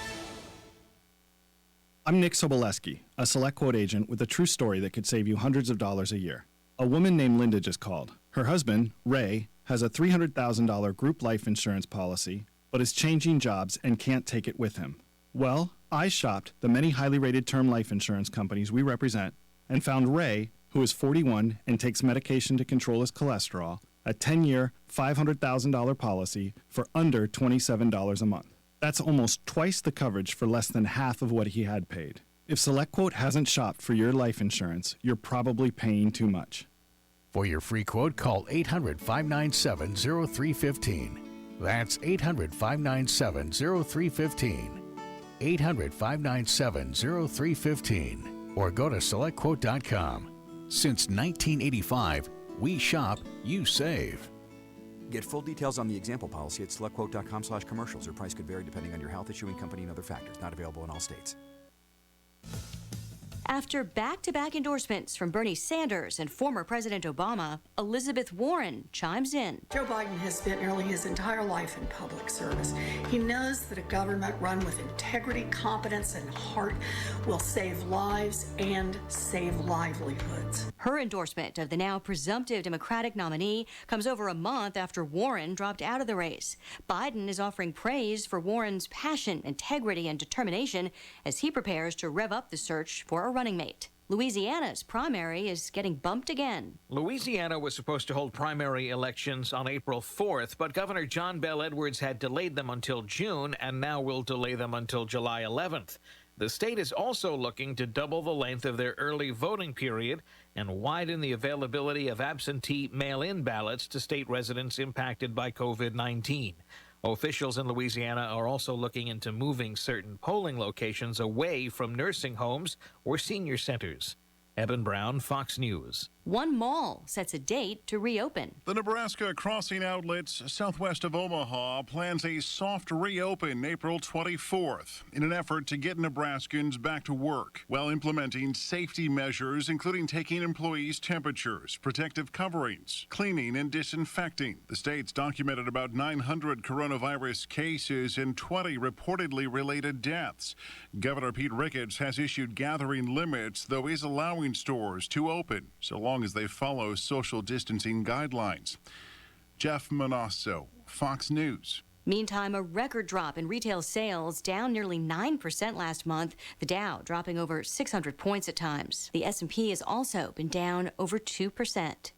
I'm Nick Soboleski, a Select Quote agent with a true story that could save you hundreds of dollars a year. A woman named Linda just called. Her husband, Ray, has a $300,000 group life insurance policy, but is changing jobs and can't take it with him. Well, I shopped the many highly rated term life insurance companies we represent and found Ray, who is 41 and takes medication to control his cholesterol, a 10-year, $500,000 policy for under $27 a month. That's almost twice the coverage for less than half of what he had paid. If SelectQuote hasn't shopped for your life insurance, you're probably paying too much. For your free quote, call 800-597-0315. That's 800-597-0315. 800-597-0315. Or go to SelectQuote.com. Since 1985, we shop, you save. Get full details on the example policy at selectquote.com/commercials. Or price could vary depending on your health, issuing company, and other factors. Not available in all states. After back-to-back endorsements from Bernie Sanders and former President Obama, Elizabeth Warren chimes in. Joe Biden has spent nearly his entire life in public service. He knows that a government run with integrity, competence, and heart will save lives and save livelihoods. Her endorsement of the now presumptive Democratic nominee comes over a month after Warren dropped out of the race. Biden is offering praise for Warren's passion, integrity, and determination as he prepares to rev up the search for a running mate. Louisiana's primary is getting bumped again. Louisiana was supposed to hold primary elections on April 4th, but Governor John Bel Edwards had delayed them until June and now will delay them until July 11th. The state is also looking to double the length of their early voting period and widen the availability of absentee mail-in ballots to state residents impacted by COVID-19. Officials in Louisiana are also looking into moving certain polling locations away from nursing homes or senior centers. Eben Brown, Fox News. One mall sets a date to reopen. The Nebraska Crossing Outlets southwest of Omaha plans a soft reopen April 24th in an effort to get Nebraskans back to work while implementing safety measures, including taking employees' temperatures, protective coverings, cleaning and disinfecting. The state's documented about 900 coronavirus cases and 20 reportedly related deaths. Governor Pete Ricketts has issued gathering limits, though is allowing stores to open so long as they follow social distancing guidelines. Jeff Manasso, Fox News. Meantime, a record drop in retail sales, down nearly 9% last month. The Dow dropping over 600 points at times. The S&P has also been down over 2%.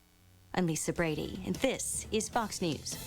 I'm Lisa Brady, and this is Fox News.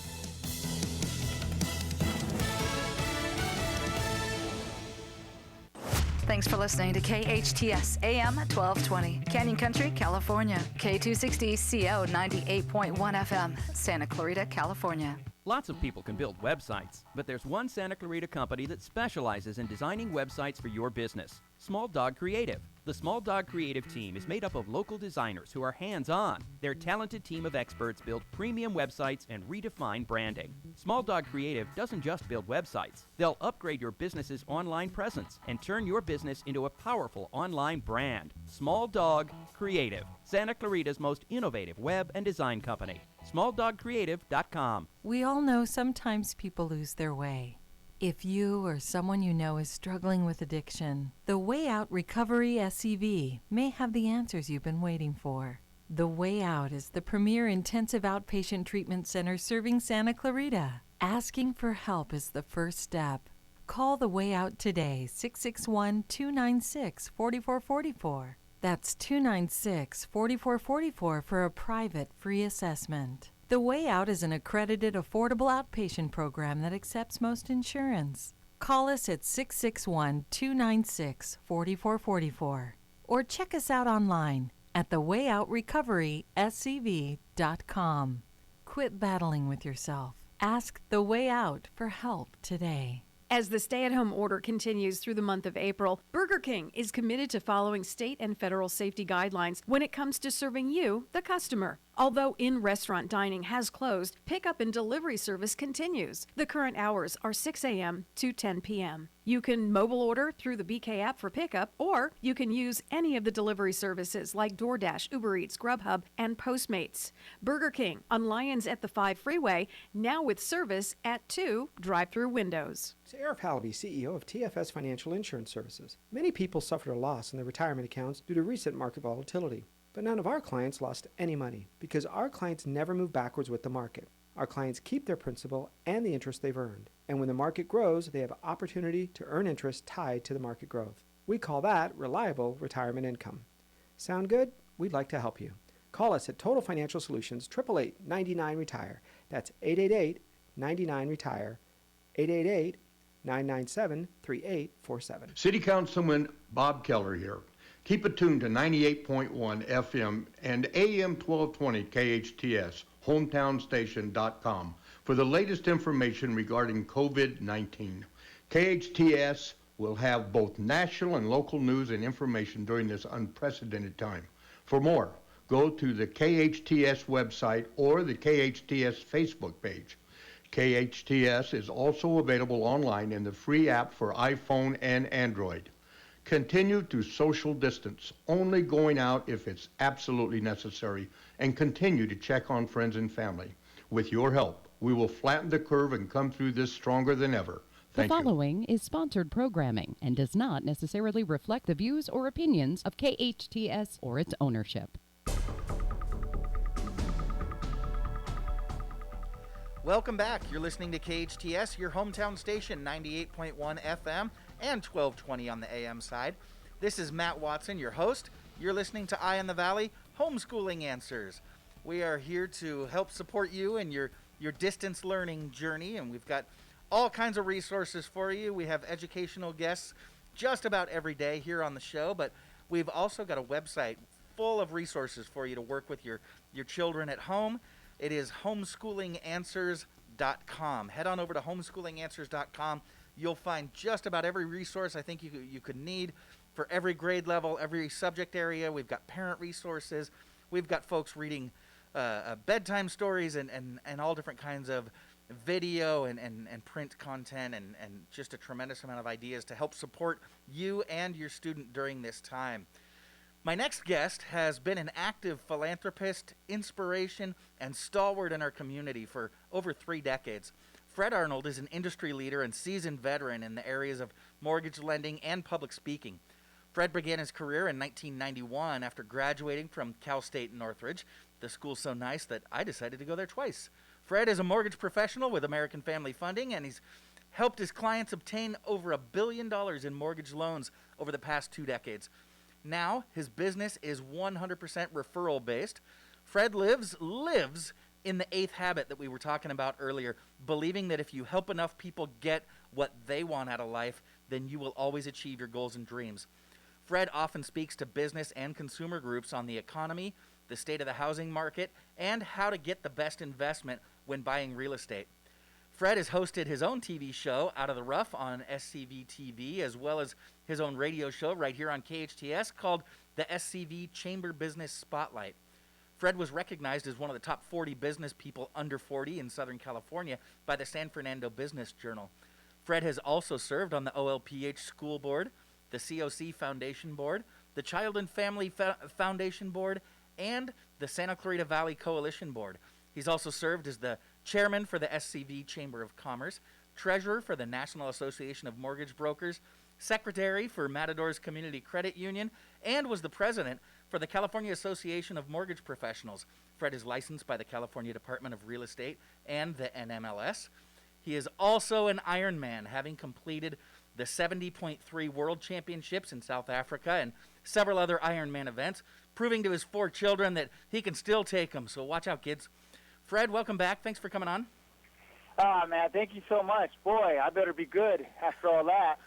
Thanks for listening to KHTS AM 1220, Canyon Country, California. K260CO 98.1 FM, Santa Clarita, California. Lots of people can build websites, but there's one Santa Clarita company that specializes in designing websites for your business. Small Dog Creative. The Small Dog Creative team is made up of local designers who are hands-on. Their talented team of experts build premium websites and redefine branding. Small Dog Creative doesn't just build websites. They'll upgrade your business's online presence and turn your business into a powerful online brand. Small Dog Creative, Santa Clarita's most innovative web and design company. SmallDogCreative.com. We all know sometimes people lose their way. If you or someone you know is struggling with addiction, the Way Out Recovery SCV may have the answers you've been waiting for. The Way Out is the premier intensive outpatient treatment center serving Santa Clarita. Asking for help is the first step. Call The Way Out today, 661-296-4444. That's 296-4444 for a private free assessment. The Way Out is an accredited, affordable outpatient program that accepts most insurance. Call us at 661-296-4444 or check us out online at thewayoutrrecoveryscv.com. Quit battling with yourself. Ask The Way Out for help today. As the stay-at-home order continues through the month of April, Burger King is committed to following state and federal safety guidelines when it comes to serving you, the customer. Although in-restaurant dining has closed, pickup and delivery service continues. The current hours are 6 a.m. to 10 p.m. You can mobile order through the BK app for pickup, or you can use any of the delivery services like DoorDash, Uber Eats, Grubhub, and Postmates. Burger King on Lyons at the 5 Freeway, now with service at 2 drive-through windows. It's Eric Hallaby, CEO of TFS Financial Insurance Services. Many people suffered a loss in their retirement accounts due to recent market volatility. But none of our clients lost any money because our clients never move backwards with the market. Our clients keep their principal and the interest they've earned. And when the market grows, they have opportunity to earn interest tied to the market growth. We call that reliable retirement income. Sound good? We'd like to help you. Call us at Total Financial Solutions, 888-99-RETIRE. That's 888-99-RETIRE, 888-997-3847. City Councilman Bob Keller here. Keep it tuned to 98.1 FM and AM 1220 KHTS, hometownstation.com, for the latest information regarding COVID-19. KHTS will have both national and local news and information during this unprecedented time. For more, go to the KHTS website or the KHTS Facebook page. KHTS is also available online in the free app for iPhone and Android. Continue to social distance, only going out if it's absolutely necessary, and continue to check on friends and family. With your help, we will flatten the curve and come through this stronger than ever. Thank you. The following is sponsored programming and does not necessarily reflect the views or opinions of KHTS or its ownership. Welcome back. You're listening to KHTS, your hometown station, 98.1 FM and 1220 on the AM side. This is Matt Watson, your host. You're listening to Eye on the Valley, Homeschooling Answers. We are here to help support you in your distance learning journey, and we've got all kinds of resources for you. We have educational guests just about every day here on the show, but we've also got a website full of resources for you to work with your children at home. It is homeschoolinganswers.com. Head on over to homeschoolinganswers.com. You'll find just about every resource I think you could need for every grade level, every subject area. We've got parent resources. We've got folks reading bedtime stories and all different kinds of video and print content and just a tremendous amount of ideas to help support you and your student during this time. My next guest has been an active philanthropist, inspiration, and stalwart in our community for over 3 decades. Fred Arnold is an industry leader and seasoned veteran in the areas of mortgage lending and public speaking. Fred began his career in 1991 after graduating from Cal State Northridge. The school's so nice that I decided to go there twice. Fred is a mortgage professional with American Family Funding, and he's helped his clients obtain over $1 billion in mortgage loans over the past 2 decades. Now, his business is 100% referral-based. Fred lives in the 8th habit that we were talking about earlier, believing that if you help enough people get what they want out of life, then you will always achieve your goals and dreams. Fred often speaks to business and consumer groups on the economy, the state of the housing market, and how to get the best investment when buying real estate. Fred has hosted his own TV show, Out of the Rough, on SCV TV, as well as his own radio show right here on KHTS called the SCV Chamber Business Spotlight. Fred was recognized as one of the top 40 business people under 40 in Southern California by the San Fernando Business Journal. Fred has also served on the OLPH School Board, the COC Foundation Board, the Child and Family Foundation Board, and the Santa Clarita Valley Coalition Board. He's also served as the chairman for the SCV Chamber of Commerce, treasurer for the National Association of Mortgage Brokers, secretary for Matadors Community Credit Union, and was the president for the California Association of Mortgage Professionals. Fred is licensed by the California Department of Real Estate and the NMLS. He is also an Ironman, having completed the 70.3 World Championships in South Africa and several other Ironman events, proving to his 4 children that he can still take them. So watch out, kids. Fred, welcome back. Thanks for coming on. Man, thank you so much. Boy, I better be good after all that.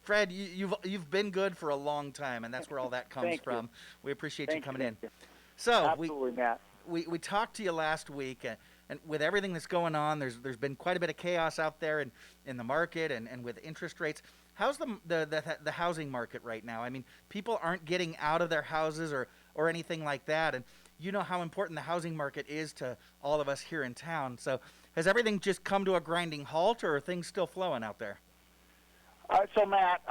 Fred, you've been good for a long time, and that's where all that comes from. We appreciate you coming in. So absolutely, Matt. We talked to you last week, and with everything that's going on, there's been quite a bit of chaos out there in the market and with interest rates. How's the housing market right now? I mean, people aren't getting out of their houses or anything like that, and you know how important the housing market is to all of us here in town. So has everything just come to a grinding halt, or are things still flowing out there? So, Matt,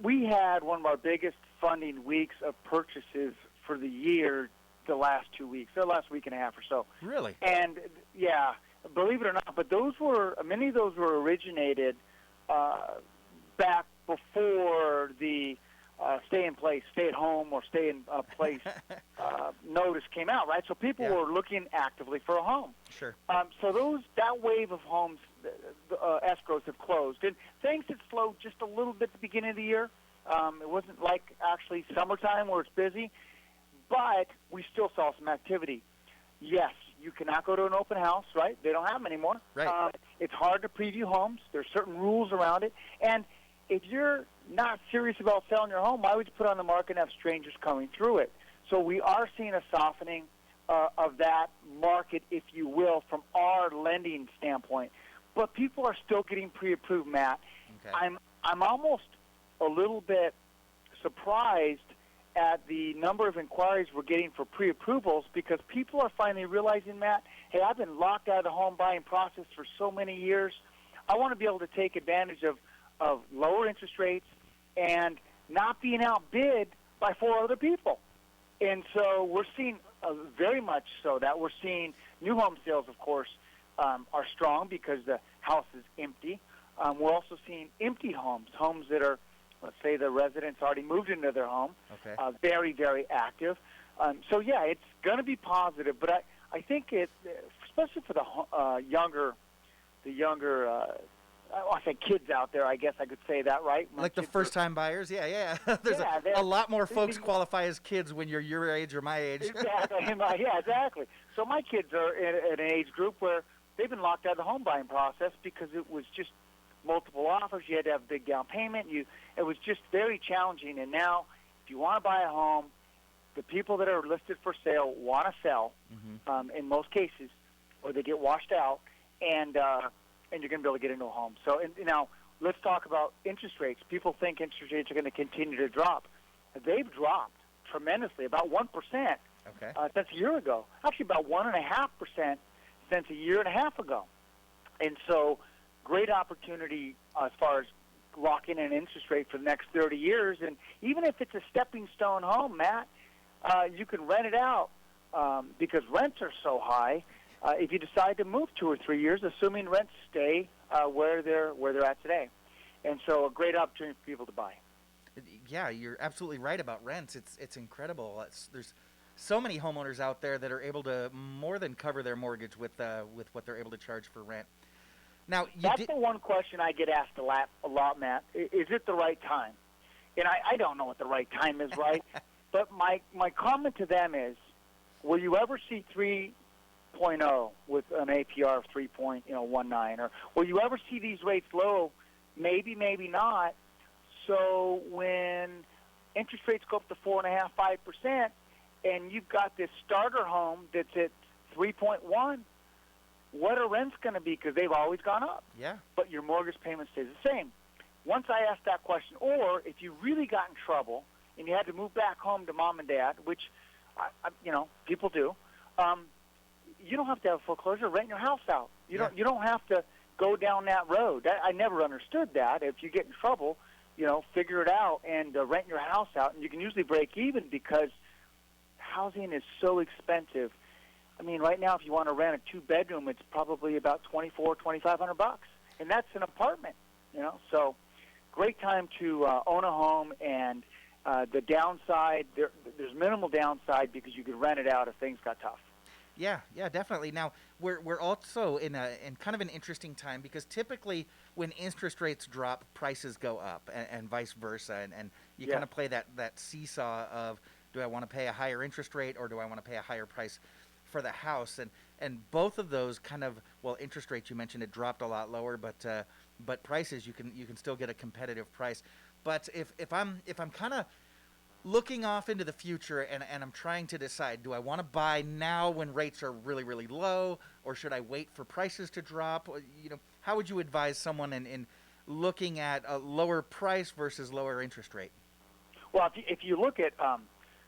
we had one of our biggest funding weeks of purchases for the year the last 2 weeks, the last week and a half or so. Really? And, yeah, believe it or not, but many of those were originated back before the stay in place, stay at home, or stay in place notice came out, right? So people were looking actively for a home. Sure. So that wave of homes, escrows have closed. And things had slowed just a little bit at the beginning of the year. It wasn't like actually summertime where it's busy, but we still saw some activity. Yes, you cannot go to an open house, right? They don't have them anymore. Right. It's hard to preview homes. There's certain rules around it. And if you're not serious about selling your home, why would you put it on the market and have strangers coming through it? So we are seeing a softening of that market, if you will, from our lending standpoint. But people are still getting pre-approved, Matt. Okay. I'm almost a little bit surprised at the number of inquiries we're getting for pre-approvals, because people are finally realizing, Matt, hey, I've been locked out of the home buying process for so many years. I want to be able to take advantage of lower interest rates and not being outbid by 4 other people. And so we're seeing very much so that we're seeing new home sales, of course, are strong because the house is empty. We're also seeing empty homes that are, let's say the residents already moved into their home, very, very active. So, yeah, it's going to be positive, but I think it, especially for the younger I say kids out there, I guess I could say that, right? Like the first-time buyers? Yeah. There's a lot more folks qualify as kids when you're your age or my age. Exactly. Yeah, exactly. So my kids are in an age group where they've been locked out of the home buying process because it was just multiple offers. You had to have a big down payment. It was just very challenging, and now if you want to buy a home, the people that are listed for sale want to sell in most cases, or they get washed out, and you're going to be able to get into a home. So now let's talk about interest rates. People think interest rates are going to continue to drop. They've dropped tremendously, about 1% since a year ago. Actually, about 1.5% since a year and a half ago. And so great opportunity as far as locking in an interest rate for the next 30 years. And even if it's a stepping stone home, Matt, you can rent it out because rents are so high. If you decide to move 2 or 3 years, assuming rents stay where they're at today. And so a great opportunity for people to buy. Yeah, you're absolutely right about rents. It's incredible. There's so many homeowners out there that are able to more than cover their mortgage with what they're able to charge for rent. Now, that's the one question I get asked a lot, Matt. Is it the right time? And I don't know what the right time is, right? But my comment to them is, will you ever see 3.0 with an APR of 3.19, or will you ever see these rates low? Maybe, maybe not. So when interest rates go up to 4.5%, 5%, and you've got this starter home that's at 3.1, what are rents going to be? Because they've always gone up. Yeah. But your mortgage payment stays the same. Once I asked that question, or if you really got in trouble and you had to move back home to mom and dad, which people do, you don't have to have foreclosure. Rent your house out. You don't have to go down that road. I never understood that. If you get in trouble, figure it out and rent your house out, and you can usually break even because housing is so expensive. I mean, right now, if you want to rent a 2-bedroom, it's probably about $2,500, and that's an apartment. So great time to own a home, and the downside, there's minimal downside because you could rent it out if things got tough. Yeah, definitely. Now, we're also in kind of an interesting time because typically when interest rates drop, prices go up and vice versa. And you kind of play that seesaw of, do I want to pay a higher interest rate or do I want to pay a higher price for the house? And both of those kind of, interest rates, you mentioned it dropped a lot lower, but prices, you can still get a competitive price. But if I'm kind of looking off into the future and I'm trying to decide, do I want to buy now when rates are really, really low, or should I wait for prices to drop? How would you advise someone in looking at a lower price versus lower interest rate? Well, if you look at,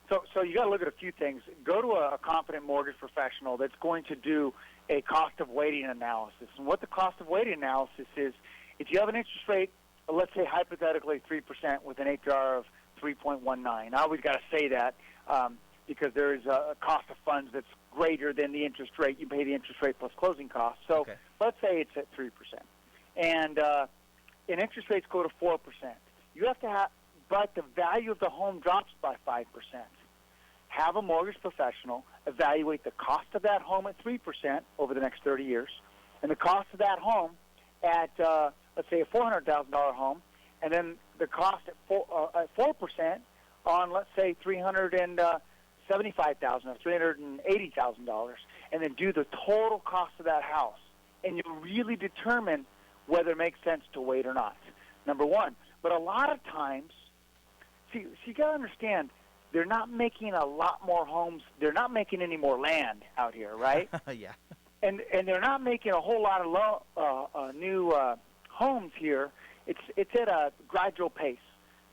so you got to look at a few things. Go to a competent mortgage professional that's going to do a cost of waiting analysis. And what the cost of waiting analysis is, if you have an interest rate, let's say hypothetically 3% with an APR of 3.19. I always got to say that because there is a cost of funds that's greater than the interest rate. You pay the interest rate plus closing costs. So let's say it's at 3%. And interest rates go to 4%. You have to have, but the value of the home drops by 5%. Have a mortgage professional evaluate the cost of that home at 3% over the next 30 years, and the cost of that home at, let's say, a $400,000 home, and then the cost at 4% on, let's say, $375,000 or $380,000, and then do the total cost of that house, and you'll really determine whether it makes sense to wait or not. Number one. But a lot of times, see, you got to understand, they're not making a lot more homes. They're not making any more land out here, right? Yeah. And they're not making a whole lot of new homes here. It's at a gradual pace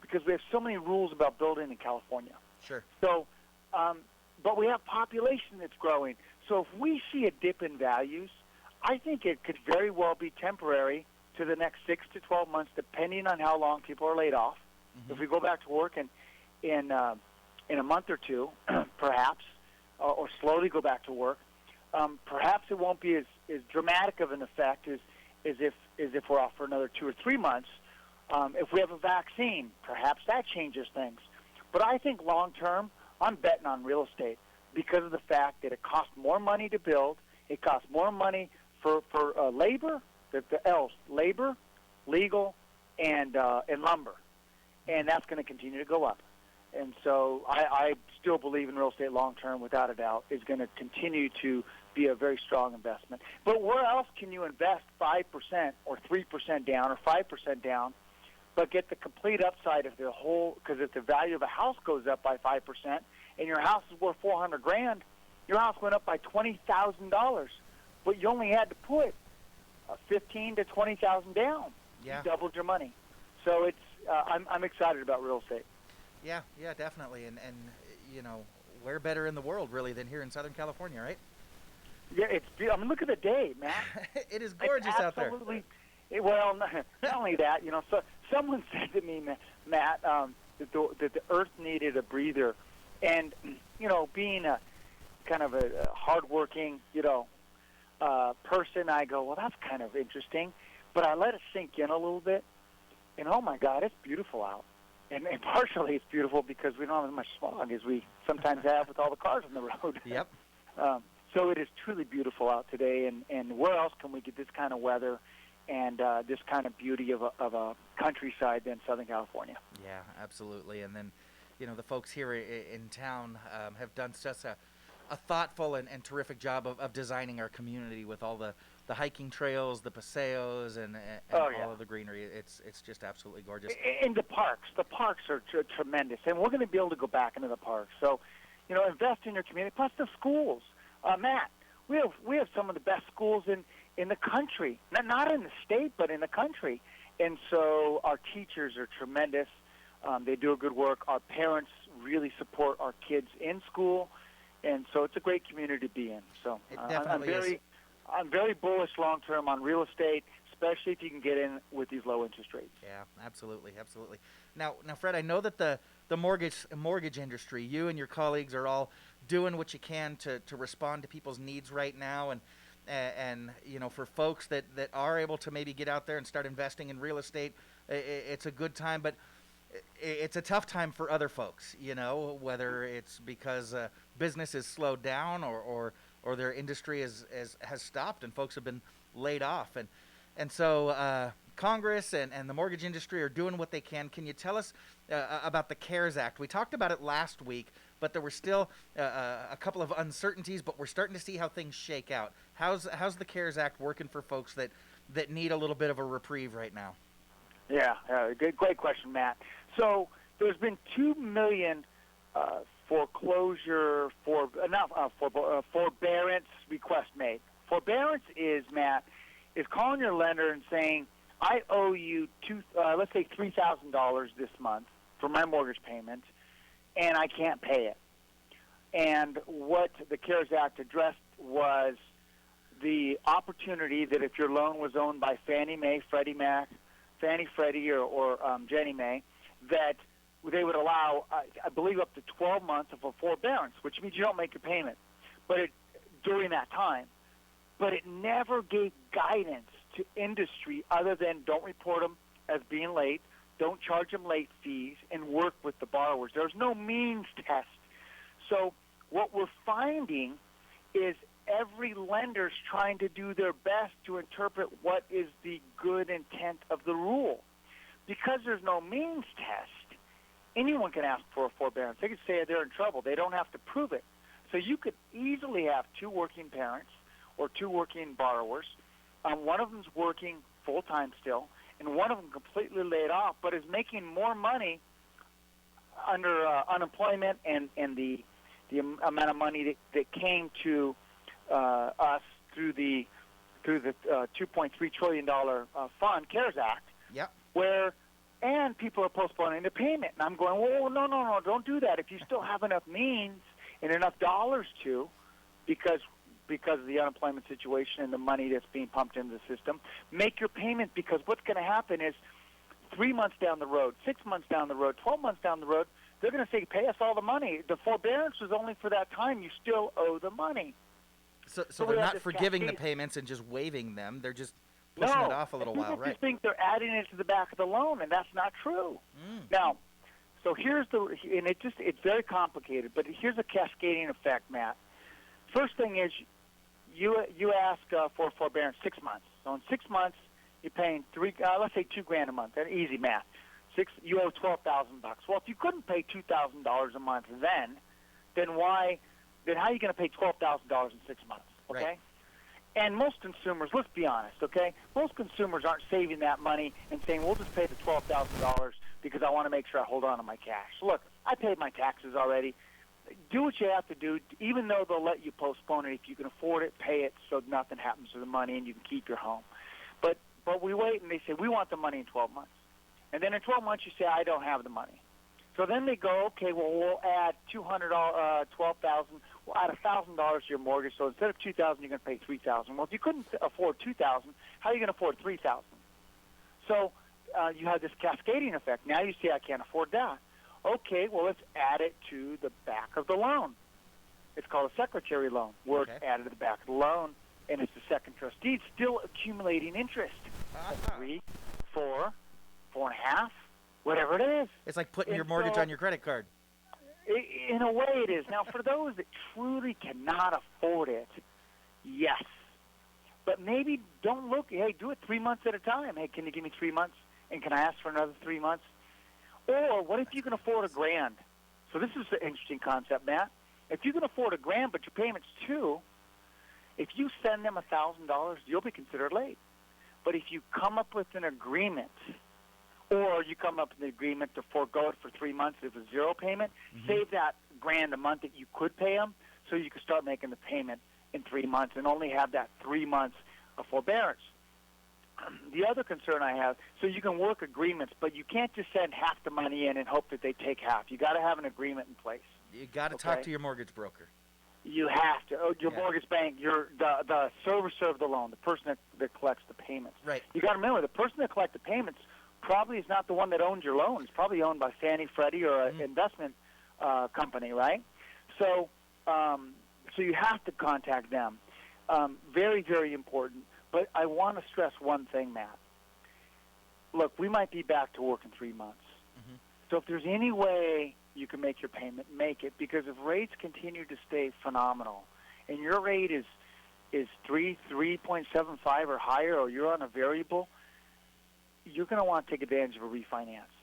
because we have so many rules about building in California. Sure. So, but we have population that's growing. So if we see a dip in values, I think it could very well be temporary to the next 6 to 12 months, depending on how long people are laid off. Mm-hmm. If we go back to work in a month or two, perhaps, or slowly go back to work, perhaps it won't be as dramatic of an effect as if we're off for another 2 or 3 months. If we have a vaccine, perhaps that changes things. But I think long term, I'm betting on real estate because of the fact that it costs more money to build. It costs more money for labor, labor, legal, and lumber, and that's going to continue to go up. And so I still believe in real estate long term, without a doubt, is going to continue to be a very strong investment. But where else can you invest 5% or 3% down or 5% down but get the complete upside of the whole, because if the value of a house goes up by 5% and your house is worth $400,000, your house went up by $20,000, but you only had to put $15,000 to $20,000 down. Yeah. You doubled your money. So it's I'm excited about real estate. Yeah, definitely. And where better in the world, really, than here in Southern California, right? Yeah, it's beautiful. I mean, look at the day, man. It is gorgeous out there. Well, not only that, so someone said to me, Matt, that the earth needed a breather. And, being a kind of a hardworking, person, I go, well, that's kind of interesting. But I let it sink in a little bit. And, oh, my God, it's beautiful out. And partially it's beautiful because we don't have as much smog as we sometimes have with all the cars on the road. Yep. So it is truly beautiful out today. And where else can we get this kind of weather and this kind of beauty of a countryside than Southern California? Yeah, absolutely. And then, the folks here in town have done such a thoughtful and terrific job of designing our community with all the hiking trails, the paseos, and all of the greenery. It's just absolutely gorgeous. And the parks are tremendous, and we're going to be able to go back into the parks. So, invest in your community. Plus the schools, Matt. We have some of the best schools in the country, not in the state, but in the country. And so our teachers are tremendous. They do a good work. Our parents really support our kids in school, and so it's a great community to be in. So I'm very bullish long term on real estate, especially if you can get in with these low interest rates. Yeah, absolutely. Now, Fred, I know that the mortgage industry, you and your colleagues are all doing what you can to respond to people's needs right now, and for folks that are able to maybe get out there and start investing in real estate, it's a good time, but it's a tough time for other folks, whether it's because business is slowed down or their industry has stopped and folks have been laid off. And so Congress and the mortgage industry are doing what they can. Can you tell us about the CARES Act? We talked about it last week, but there were still a couple of uncertainties, but we're starting to see how things shake out. How's the CARES Act working for folks that need a little bit of a reprieve right now? Yeah, great question, Matt. So there's been 2 million forbearance requests made. Forbearance is, Matt, is calling your lender and saying, I owe you let's say $3,000 this month for my mortgage payment, and I can't pay it. And what the CARES Act addressed was the opportunity that if your loan was owned by Fannie Mae, Freddie, or Ginnie Mae, that they would allow, I believe, up to 12 months of a forbearance, which means you don't make your payment during that time. But it never gave guidance to industry other than don't report them as being late, don't charge them late fees, and work with the borrowers. There's no means test. So what we're finding is every lender's trying to do their best to interpret what is the good intent of the rule. Because there's no means test, anyone can ask for a forbearance. They can say they're in trouble. They don't have to prove it. So you could easily have 2 working parents or 2 working borrowers. One of them's working full-time still, and one of them completely laid off, but is making more money under unemployment and the amount of money that came to us through the $2.3 trillion fund, CARES Act. Yep. And people are postponing the payment. And I'm going, well, no, don't do that. If you still have enough means and enough dollars to, because of the unemployment situation and the money that's being pumped into the system, make your payment, because what's going to happen is 3 months down the road, 6 months down the road, 12 months down the road, they're going to say, pay us all the money. The forbearance was only for that time. You still owe the money. So they're not forgiving the payments and just waiving them. They're just pushing it off a little while, right? People just think they're adding it to the back of the loan, and that's not true. Now, so it's very complicated, but here's a cascading effect, Matt. First thing is you ask for forbearance 6 months. So in 6 months, you're paying let's say $2,000 a month. That's easy math. You owe $12,000. Well, if you couldn't pay $2,000 a month then how are you going to pay $12,000 in 6 months? Okay. Right. And most consumers, let's be honest, okay? Most consumers aren't saving that money and saying, we'll just pay the $12,000 because I want to make sure I hold on to my cash. Look, I paid my taxes already. Do what you have to do, even though they'll let you postpone it. If you can afford it, pay it so nothing happens to the money and you can keep your home. But we wait, and they say, we want the money in 12 months. And then in 12 months, you say, I don't have the money. So then they go, okay, well, we'll add $12,000. We'll add $1,000 to your mortgage. So instead of $2,000, you're going to pay $3,000. Well, if you couldn't afford $2,000, how are you going to afford $3,000? So you have this cascading effect. Now you say, I can't afford that. Okay, well, let's add it to the back of the loan. It's called a secretary loan, where it's added to the back of the loan, and it's the second trustee. It's still accumulating interest. 3, 4, 4.5, whatever it is. It's like putting your mortgage on your credit card. In a way it is. Now, for those that truly cannot afford it, yes. But maybe don't look, hey, do it 3 months at a time. Hey, can you give me 3 months? And can I ask for another 3 months? Or what if you can afford $1,000? So this is an interesting concept, Matt. If you can afford $1,000 but your payment's $2,000, if you send them $1,000, you'll be considered late. But if you come up with an agreement, or you come up with an agreement to forego it for 3 months if it's zero payment, save that $1,000 a month that you could pay them, so you can start making the payment in 3 months and only have that 3 months of forbearance. The other concern I have, so you can work agreements, but you can't just send half the money in and hope that they take half. You got to have an agreement in place. You got to talk to your mortgage broker. You have to. Your mortgage bank, the servicer of the loan, the person that collects the payments. Right. You got to remember, the person that collects the payments probably is not the one that owns your loan. It's probably owned by Fannie, Freddie, or an investment company, right? So you have to contact them. Very, very important. But I want to stress one thing, Matt. Look, we might be back to work in 3 months. So if there's any way you can make your payment, make it. Because if rates continue to stay phenomenal, and your rate is 3.75 or higher, or you're on a variable, you're going to want to take advantage of a refinance.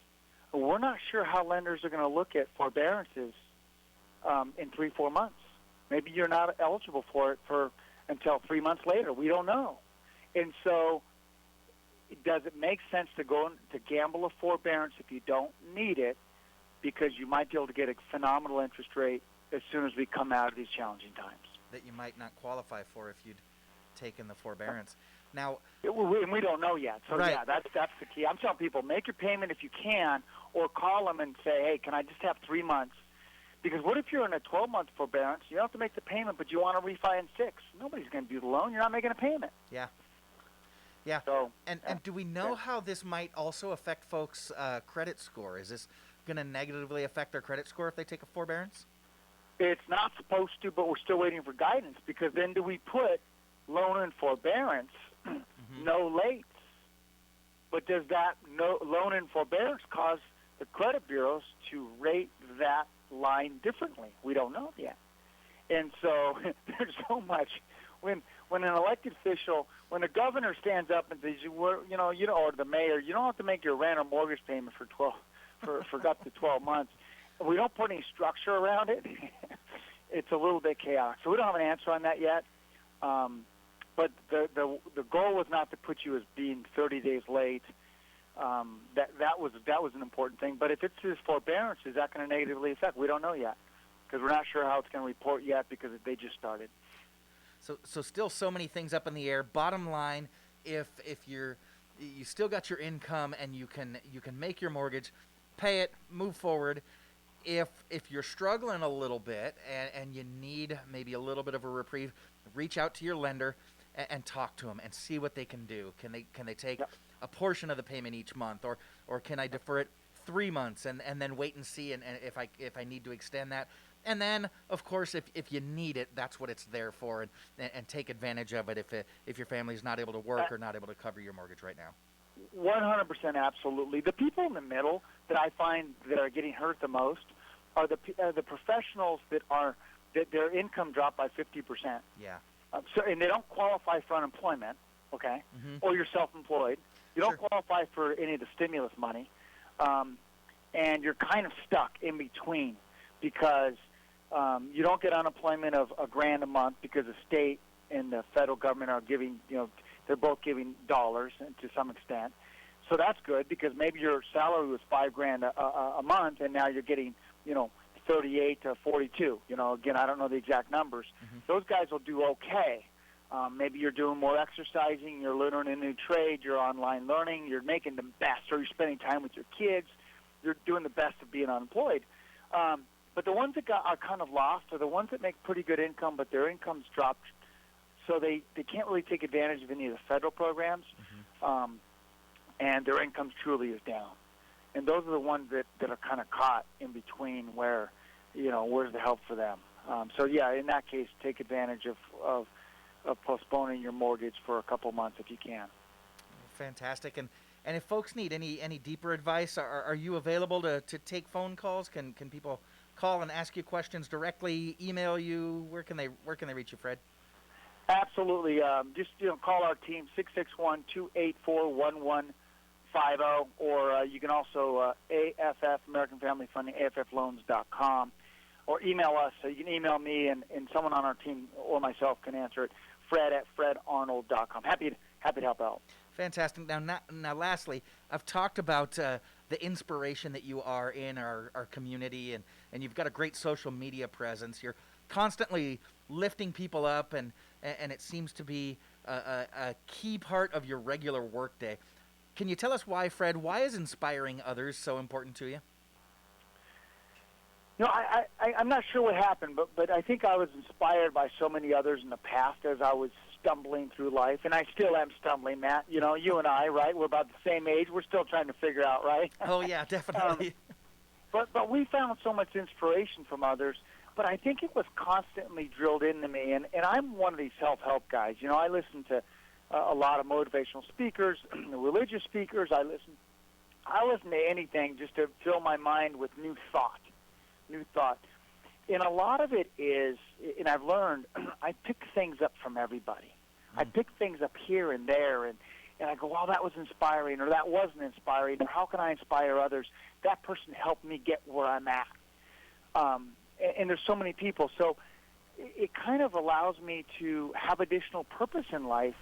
But we're not sure how lenders are going to look at forbearances in 3-4 months. Maybe you're not eligible for it until 3 months later. We don't know. And so does it make sense to go to gamble a forbearance if you don't need it, because you might be able to get a phenomenal interest rate as soon as we come out of these challenging times? That you might not qualify for if you'd taken the forbearance. Now, we don't know yet. So, right. Yeah, that's the key. I'm telling people, make your payment if you can, or call them and say, hey, can I just have 3 months? Because what if you're in a 12-month forbearance, you don't have to make the payment, but you want to refi in 6? Nobody's going to do the loan. You're not making a payment. Yeah. Yeah. So, and do we know how this might also affect folks' credit score? Is this going to negatively affect their credit score if they take a forbearance? It's not supposed to, but we're still waiting for guidance, because then do we put loan and forbearance, no lates? But does that loan and forbearance cause the credit bureaus to rate that line differently? We don't know yet. And so there's so much. When an elected official, when the governor stands up and says, or the mayor, you don't have to make your rent or mortgage payment for up to 12 months. We don't put any structure around it. It's a little bit chaotic. So we don't have an answer on that yet. But the goal was not to put you as being 30 days late. That was an important thing. But if it's his forbearance, is that going to negatively affect? We don't know yet, because we're not sure how it's going to report yet, because they just started. So still so many things up in the air. Bottom line, if you still got your income and you can make your mortgage, pay it, move forward. If you're struggling a little bit and you need maybe a little bit of a reprieve, reach out to your lender and talk to them and see what they can do. Can they take a portion of the payment each month, or can I defer it 3 months and then wait and see, and if I need to extend that. And then, of course, if you need it, that's what it's there for, and take advantage of it if your family's not able to work or not able to cover your mortgage right now. 100%, absolutely. The people in the middle that I find that are getting hurt the most are the professionals that their income dropped by 50%. Yeah. And they don't qualify for unemployment, okay? Or you're self-employed. You don't qualify for any of the stimulus money, and you're kind of stuck in between, because you don't get unemployment of $1,000 a month because the state and the federal government are giving, they're both giving dollars to some extent. So that's good because maybe your salary was $5,000 a month, and now you're getting, 38 to 42. Again, I don't know the exact numbers. Those guys will do okay. Maybe you're doing more exercising, you're learning a new trade, you're online learning, you're making the best, or you're spending time with your kids. You're doing the best of being unemployed. But the ones that are kind of lost are the ones that make pretty good income, but their income's dropped, so they can't really take advantage of any of the federal programs, and their income truly is down. And those are the ones that are kind of caught in between where, where's the help for them? So, yeah, in that case, take advantage of postponing your mortgage for a couple months if you can. Fantastic. And if folks need any deeper advice, are you available to take phone calls? Can people call and ask you questions directly, email you? Where can they reach you, Fred? Absolutely. Just call our team, 661-284-1150, or you can also AFF, American Family Funding, AFFloans.com, or email us. So you can email me, and someone on our team or myself can answer it, Fred@FredArnold.com. Happy to help out. Fantastic. Now, lastly, I've talked about the inspiration that you are in our community, and you've got a great social media presence. You're constantly lifting people up, and it seems to be a key part of your regular workday. Can you tell us why, Fred? Why is inspiring others so important to you? I'm not sure what happened, but I think I was inspired by so many others in the past as I was stumbling through life, and I still am stumbling, Matt. You and I, right? We're about the same age. We're still trying to figure out, right? Oh, yeah, definitely. But we found so much inspiration from others, but I think it was constantly drilled into me, and I'm one of these self-help guys. I listen to a lot of motivational speakers, religious speakers. I listen to anything just to fill my mind with new thought. And a lot of it is, and I've learned, I pick things up from everybody. I pick things up here and there, and I go, well, that was inspiring, or that wasn't inspiring, or how can I inspire others? That person helped me get where I'm at. And there's so many people. So it kind of allows me to have additional purpose in life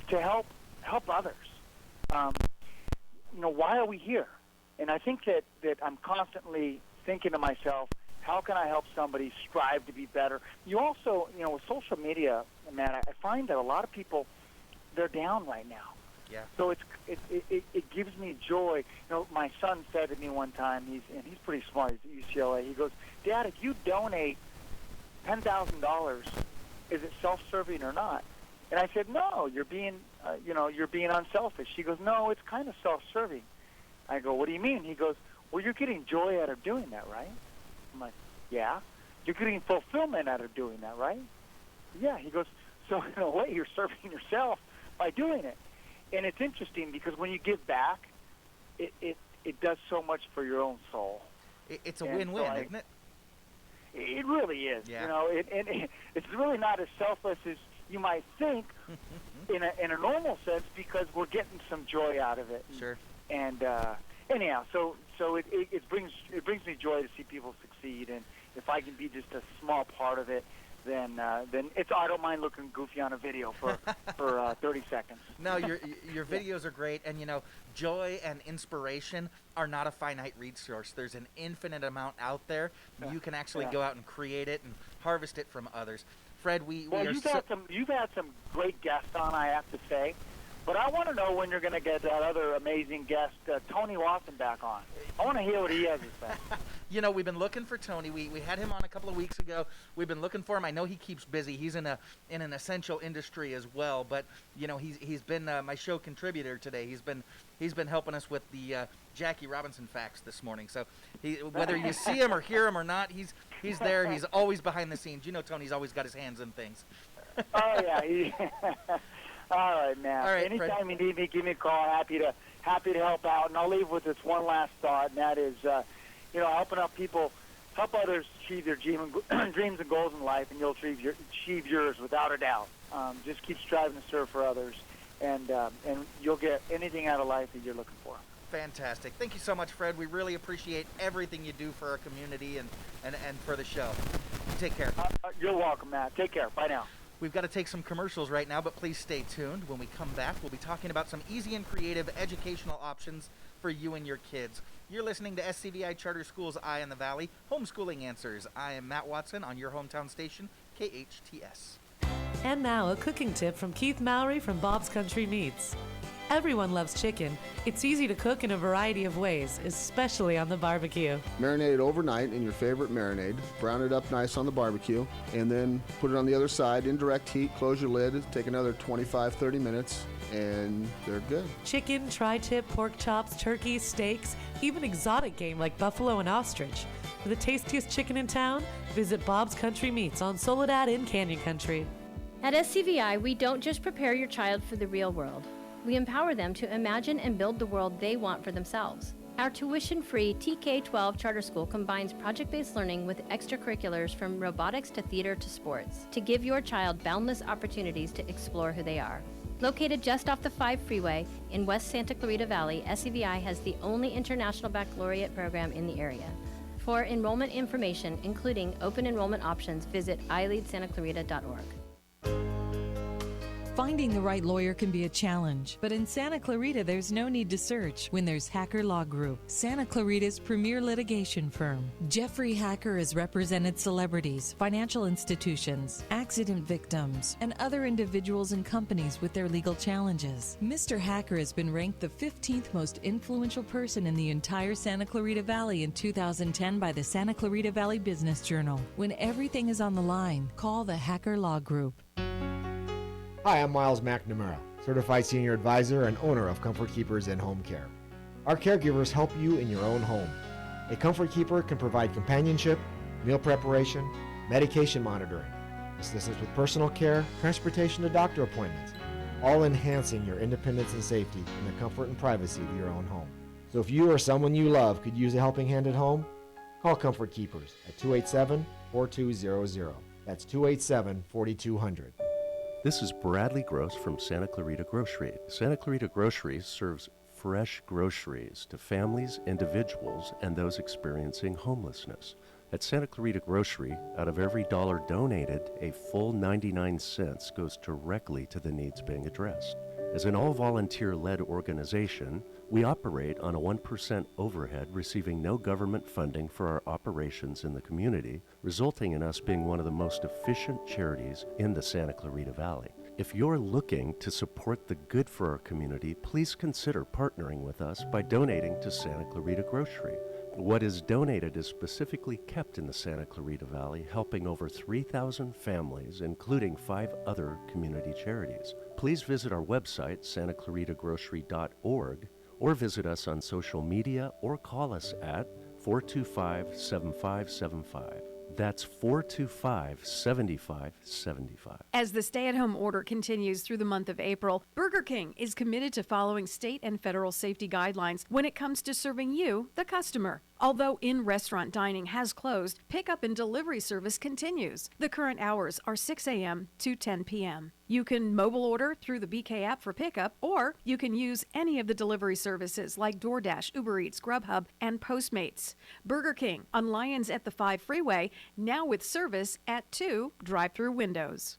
to help others. Why are we here? And I think that I'm constantly thinking to myself, how can I help somebody strive to be better? You also, with social media, man, I find that a lot of people, they're down right now. Yeah. So it gives me joy. My son said to me one time, he's pretty smart, he's at UCLA, he goes, Dad, if you donate $10,000, is it self-serving or not? And I said, no, you're being unselfish. He goes, no, it's kind of self-serving. I go, what do you mean? He goes, well, you're getting joy out of doing that, right? I'm like, yeah. You're getting fulfillment out of doing that, right? Yeah. He goes, so in a way, you're serving yourself by doing it. And it's interesting because when you give back, it does so much for your own soul. It's a win-win, isn't it? It really is. Yeah. It's really not as selfless as you might think in a normal sense because we're getting some joy out of it. Sure. And anyhow, so it brings me joy to see people succeed, and if I can be just a small part of it, then I don't mind looking goofy on a video for 30 seconds. No, your videos are great, and joy and inspiration are not a finite resource. There's an infinite amount out there. You can actually go out and create it and harvest it from others. Fred, you've had some great guests on, I have to say. But I want to know when you're going to get that other amazing guest, Tony Watson, back on. I want to hear what he has to say. We've been looking for Tony. We had him on a couple of weeks ago. We've been looking for him. I know he keeps busy. He's in an essential industry as well. But he's been my show contributor today. He's been helping us with the Jackie Robinson facts this morning. So whether you see him or hear him or not, he's there. He's always behind the scenes. Tony's always got his hands in things. Oh yeah. All right, man. All right, anytime Fred. you need me, give me a call. Happy to help out. And I'll leave with this one last thought, and that is, helping out people, help others achieve their dreams and goals in life, and you'll achieve yours without a doubt. Just keep striving to serve for others, and you'll get anything out of life that you're looking for. Fantastic. Thank you so much, Fred. We really appreciate everything you do for our community and for the show. Take care. You're welcome, Matt. Take care. Bye now. We've got to take some commercials right now, but please stay tuned. When we come back, we'll be talking about some easy and creative educational options for you and your kids. You're listening to SCVI Charter Schools Eye on the Valley, Homeschooling Answers. I am Matt Watson on your hometown station, KHTS. And now a cooking tip from Keith Mowry from Bob's Country Meats. Everyone loves chicken. It's easy to cook in a variety of ways, especially on the barbecue. Marinate it overnight in your favorite marinade. Brown it up nice on the barbecue, and then put it on the other side in direct heat. Close your lid. Take another 25-30 minutes, and they're good. Chicken, tri-tip, pork chops, turkey, steaks, even exotic game like buffalo and ostrich. For the tastiest chicken in town, visit Bob's Country Meats on Soledad in Canyon Country. At SCVI, we don't just prepare your child for the real world. We empower them to imagine and build the world they want for themselves. Our tuition-free TK-12 charter school combines project-based learning with extracurriculars from robotics to theater to sports to give your child boundless opportunities to explore who they are. Located just off the 5 freeway in West Santa Clarita Valley, SCVI has the only international baccalaureate program in the area. For enrollment information, including open enrollment options, visit ileadsantaclarita.org. Finding the right lawyer can be a challenge, but in Santa Clarita, there's no need to search when there's Hacker Law Group, Santa Clarita's premier litigation firm. Jeffrey Hacker has represented celebrities, financial institutions, accident victims, and other individuals and companies with their legal challenges. Mr. Hacker has been ranked the 15th most influential person in the entire Santa Clarita Valley in 2010 by the Santa Clarita Valley Business Journal. When everything is on the line, call the Hacker Law Group. Hi, I'm Miles McNamara, Certified Senior Advisor and owner of Comfort Keepers and Home Care. Our caregivers help you in your own home. A Comfort Keeper can provide companionship, meal preparation, medication monitoring, assistance with personal care, transportation to doctor appointments, all enhancing your independence and safety in the comfort and privacy of your own home. So if you or someone you love could use a helping hand at home, call Comfort Keepers at 287-4200. That's 287-4200. This is Bradley Gross from Santa Clarita Grocery. Santa Clarita Grocery serves fresh groceries to families, individuals, and those experiencing homelessness. At Santa Clarita Grocery, out of every dollar donated, a full 99 cents goes directly to the needs being addressed. As an all-volunteer-led organization, we operate on a 1% overhead, receiving no government funding for our operations in the community, resulting in us being one of the most efficient charities in the Santa Clarita Valley. If you're looking to support the good for our community, please consider partnering with us by donating to Santa Clarita Grocery. What is donated is specifically kept in the Santa Clarita Valley, helping over 3,000 families, including 5 other community charities. Please visit our website, santaclaritagrocery.org, or visit us on social media or call us at 425-7575. That's 425-7575. As the stay-at-home order continues through the month of April, Burger King is committed to following state and federal safety guidelines when it comes to serving you, the customer. Although in-restaurant dining has closed, pickup and delivery service continues. The current hours are 6 a.m. to 10 p.m. You can mobile order through the BK app for pickup, or you can use any of the delivery services like DoorDash, Uber Eats, Grubhub, and Postmates. Burger King on Lyons at the 5 freeway, now with service at 2 drive-through windows.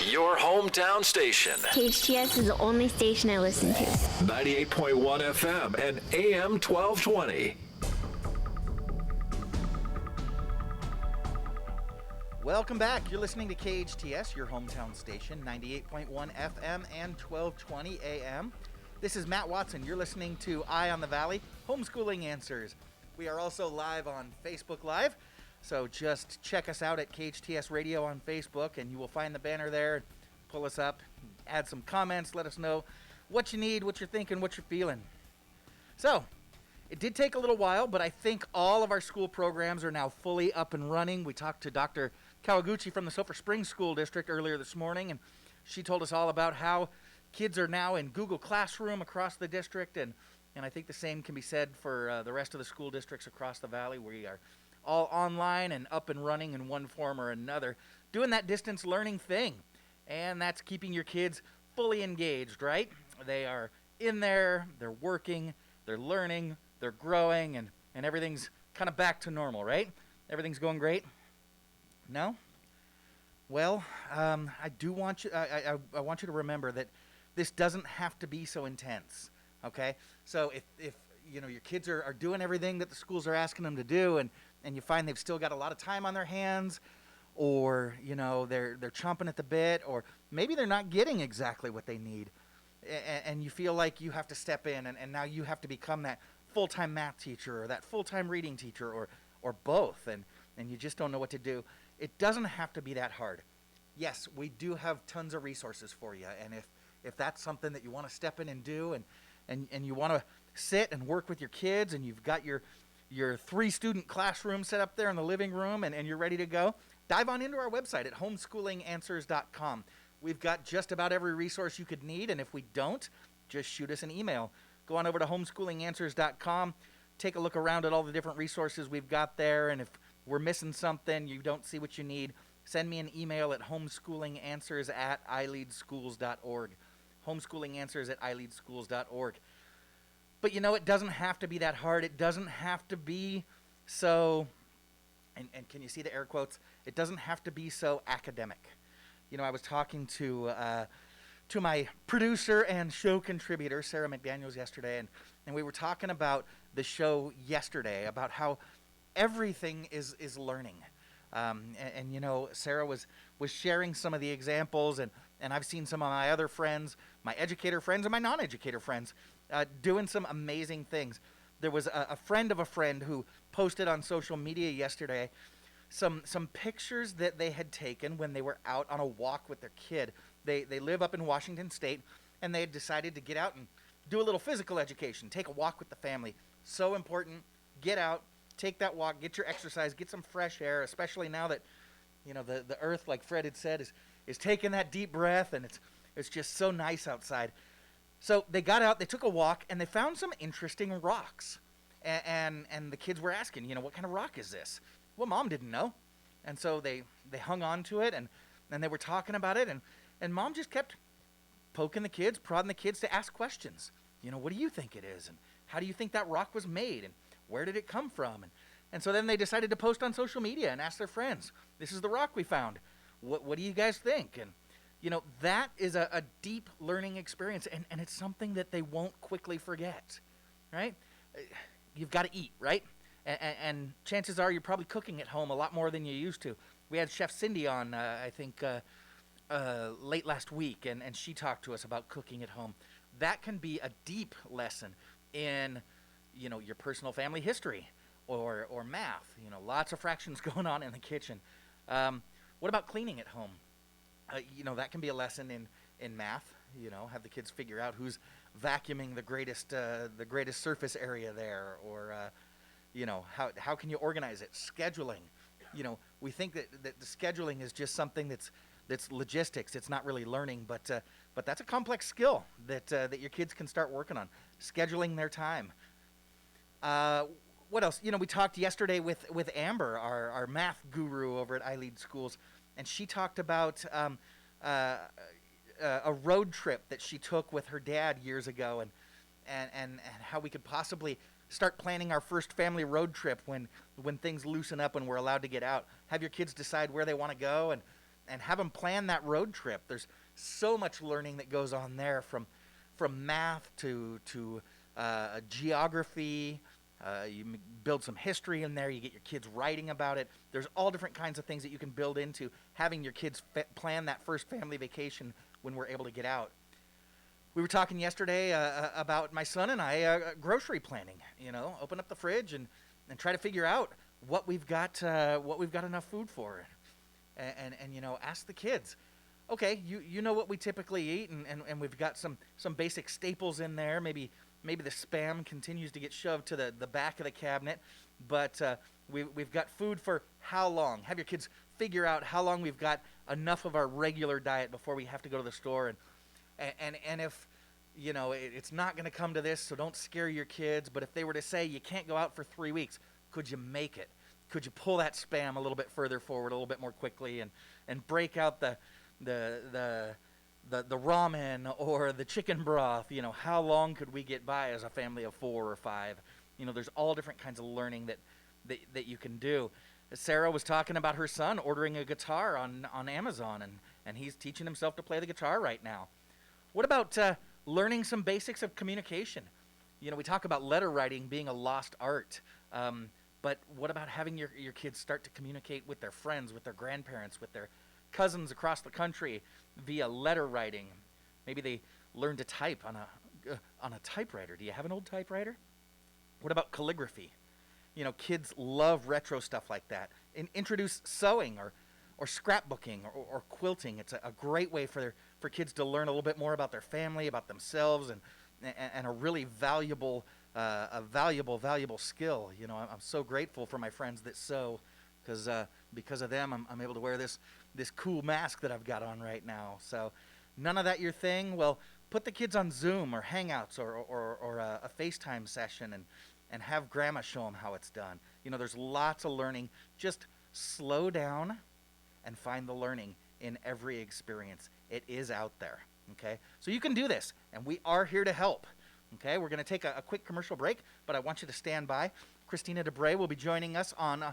Your hometown station. KHTS is the only station I listen to. 98.1 FM and AM 1220. Welcome back. You're listening to KHTS, your hometown station, 98.1 FM and 1220 AM. This is Matt Watson. You're listening to Eye on the Valley, Homeschooling Answers. We are also live on Facebook Live, so just check us out at KHTS Radio on Facebook, and you will find the banner there. Pull us up, add some comments, let us know what you need, what you're thinking, what you're feeling. So, it did take a little while, but I think all of our school programs are now fully up and running. We talked to Dr. Kawaguchi from the Sulphur Springs School District earlier this morning, and she told us all about how kids are now in Google Classroom across the district, and I think the same can be said for the rest of the school districts across the valley. We are all online and up and running in one form or another, doing that distance learning thing, and that's keeping your kids fully engaged, right? They are in there, they're working, they're learning, they're growing, and everything's kind of back to normal, right? Everything's going great? No? Well, I do want you. I want you to remember that this doesn't have to be so intense. Okay, so if you know your kids are doing everything that the schools are asking them to do, and you find they've still got a lot of time on their hands, or you know they're chomping at the bit, or maybe they're not getting exactly what they need, and you feel like you have to step in, and now you have to become that full-time math teacher or that full-time reading teacher or both, and you just don't know what to do. It doesn't have to be that hard. Yes, we do have tons of resources for you, and if that's something that you want to step in and do, and you want to sit and work with your kids, and you've got your 3-student classroom set up there in the living room, and you're ready to go, dive on into our website at homeschoolinganswers.com. We've got just about every resource you could need, and if we don't, just shoot us an email. Go on over to homeschoolinganswers.com, take a look around at all the different resources we've got there, and if we're missing something, you don't see what you need, send me an email at homeschoolinganswers@ileadschools.org. homeschoolinganswers@ileadschools.org. But you know, it doesn't have to be that hard. It doesn't have to be so, and can you see the air quotes? It doesn't have to be so academic. You know, I was talking to my producer and show contributor, Sarah McDaniels, yesterday, and we were talking about the show yesterday, about how everything is learning. And you know, Sarah was sharing some of the examples, and I've seen some of my other friends, my educator friends and my non-educator friends, doing some amazing things. There was a friend of a friend who posted on social media yesterday some pictures that they had taken when they were out on a walk with their kid. They live up in Washington State, and they had decided to get out and do a little physical education, take a walk with the family. So important. Get out, take that walk, get your exercise, get some fresh air, especially now that, you know, the earth, like Fred had said, is taking that deep breath, and it's just so nice outside. So they got out, they took a walk, and they found some interesting rocks. And the kids were asking, you know, what kind of rock is this? Well, Mom didn't know. And so they hung on to it, and they were talking about it, and Mom just kept poking the kids, prodding the kids to ask questions. You know, what do you think it is? And how do you think that rock was made? And where did it come from? And so then they decided to post on social media and ask their friends, this is the rock we found. What do you guys think? And, you know, that is a deep learning experience, and it's something that they won't quickly forget, right? You've got to eat, right? And chances are you're probably cooking at home a lot more than you used to. We had Chef Cindy on, I think, late last week, and she talked to us about cooking at home. That can be a deep lesson in, you know, your personal family history or math. You know, lots of fractions going on in the kitchen. What about cleaning at home? You know, that can be a lesson in math. You know, have the kids figure out who's vacuuming the greatest surface area there, or you know, how can you organize it? Scheduling. You know, we think that the scheduling is just something that's logistics. It's not really learning, but that's a complex skill that your kids can start working on, scheduling their time. What else? You know, we talked yesterday with Amber, our math guru over at iLead Schools, and she talked about a road trip that she took with her dad years ago, and how we could possibly start planning our first family road trip when things loosen up and we're allowed to get out. Have your kids decide where they want to go, and have them plan that road trip. There's so much learning that goes on there, from math to geography. You build some history in there. You get your kids writing about it. There's all different kinds of things that you can build into having your kids plan that first family vacation when we're able to get out. We were talking yesterday about my son and I grocery planning. You know, open up the fridge and try to figure out what we've got enough food for, and you know, ask the kids. Okay, you know what we typically eat, and we've got some basic staples in there. Maybe the Spam continues to get shoved to the back of the cabinet, but we've got food for how long? Have your kids figure out how long we've got enough of our regular diet before we have to go to the store, and if, you know, it's not going to come to this, so don't scare your kids, but if they were to say you can't go out for 3 weeks, could you make it? Could you pull that Spam a little bit further forward, a little bit more quickly, and break out the ramen or the chicken broth? You know, how long could we get by as a family of 4 or 5? You know, there's all different kinds of learning that you can do. Sarah was talking about her son ordering a guitar on Amazon, and he's teaching himself to play the guitar right now. What about learning some basics of communication? You know, we talk about letter writing being a lost art, but what about having your kids start to communicate with their friends, with their grandparents, with their cousins across the country via letter writing? Maybe they learn to type on a typewriter. Do you have an old typewriter? What about calligraphy? You know, kids love retro stuff like that. Introduce sewing or scrapbooking or quilting. It's a great way for kids to learn a little bit more about their family, about themselves, and a really valuable skill. You know, I'm so grateful for my friends that sew, because of them, I'm able to wear this cool mask that I've got on right now. So, none of that your thing? Well, put the kids on Zoom or Hangouts or a FaceTime session and have grandma show them how it's done. You know, there's lots of learning. Just slow down and find the learning in every experience. It is out there, okay? So you can do this, and we are here to help, okay? We're going to take a quick commercial break, but I want you to stand by. Kristina de Bree will be joining us on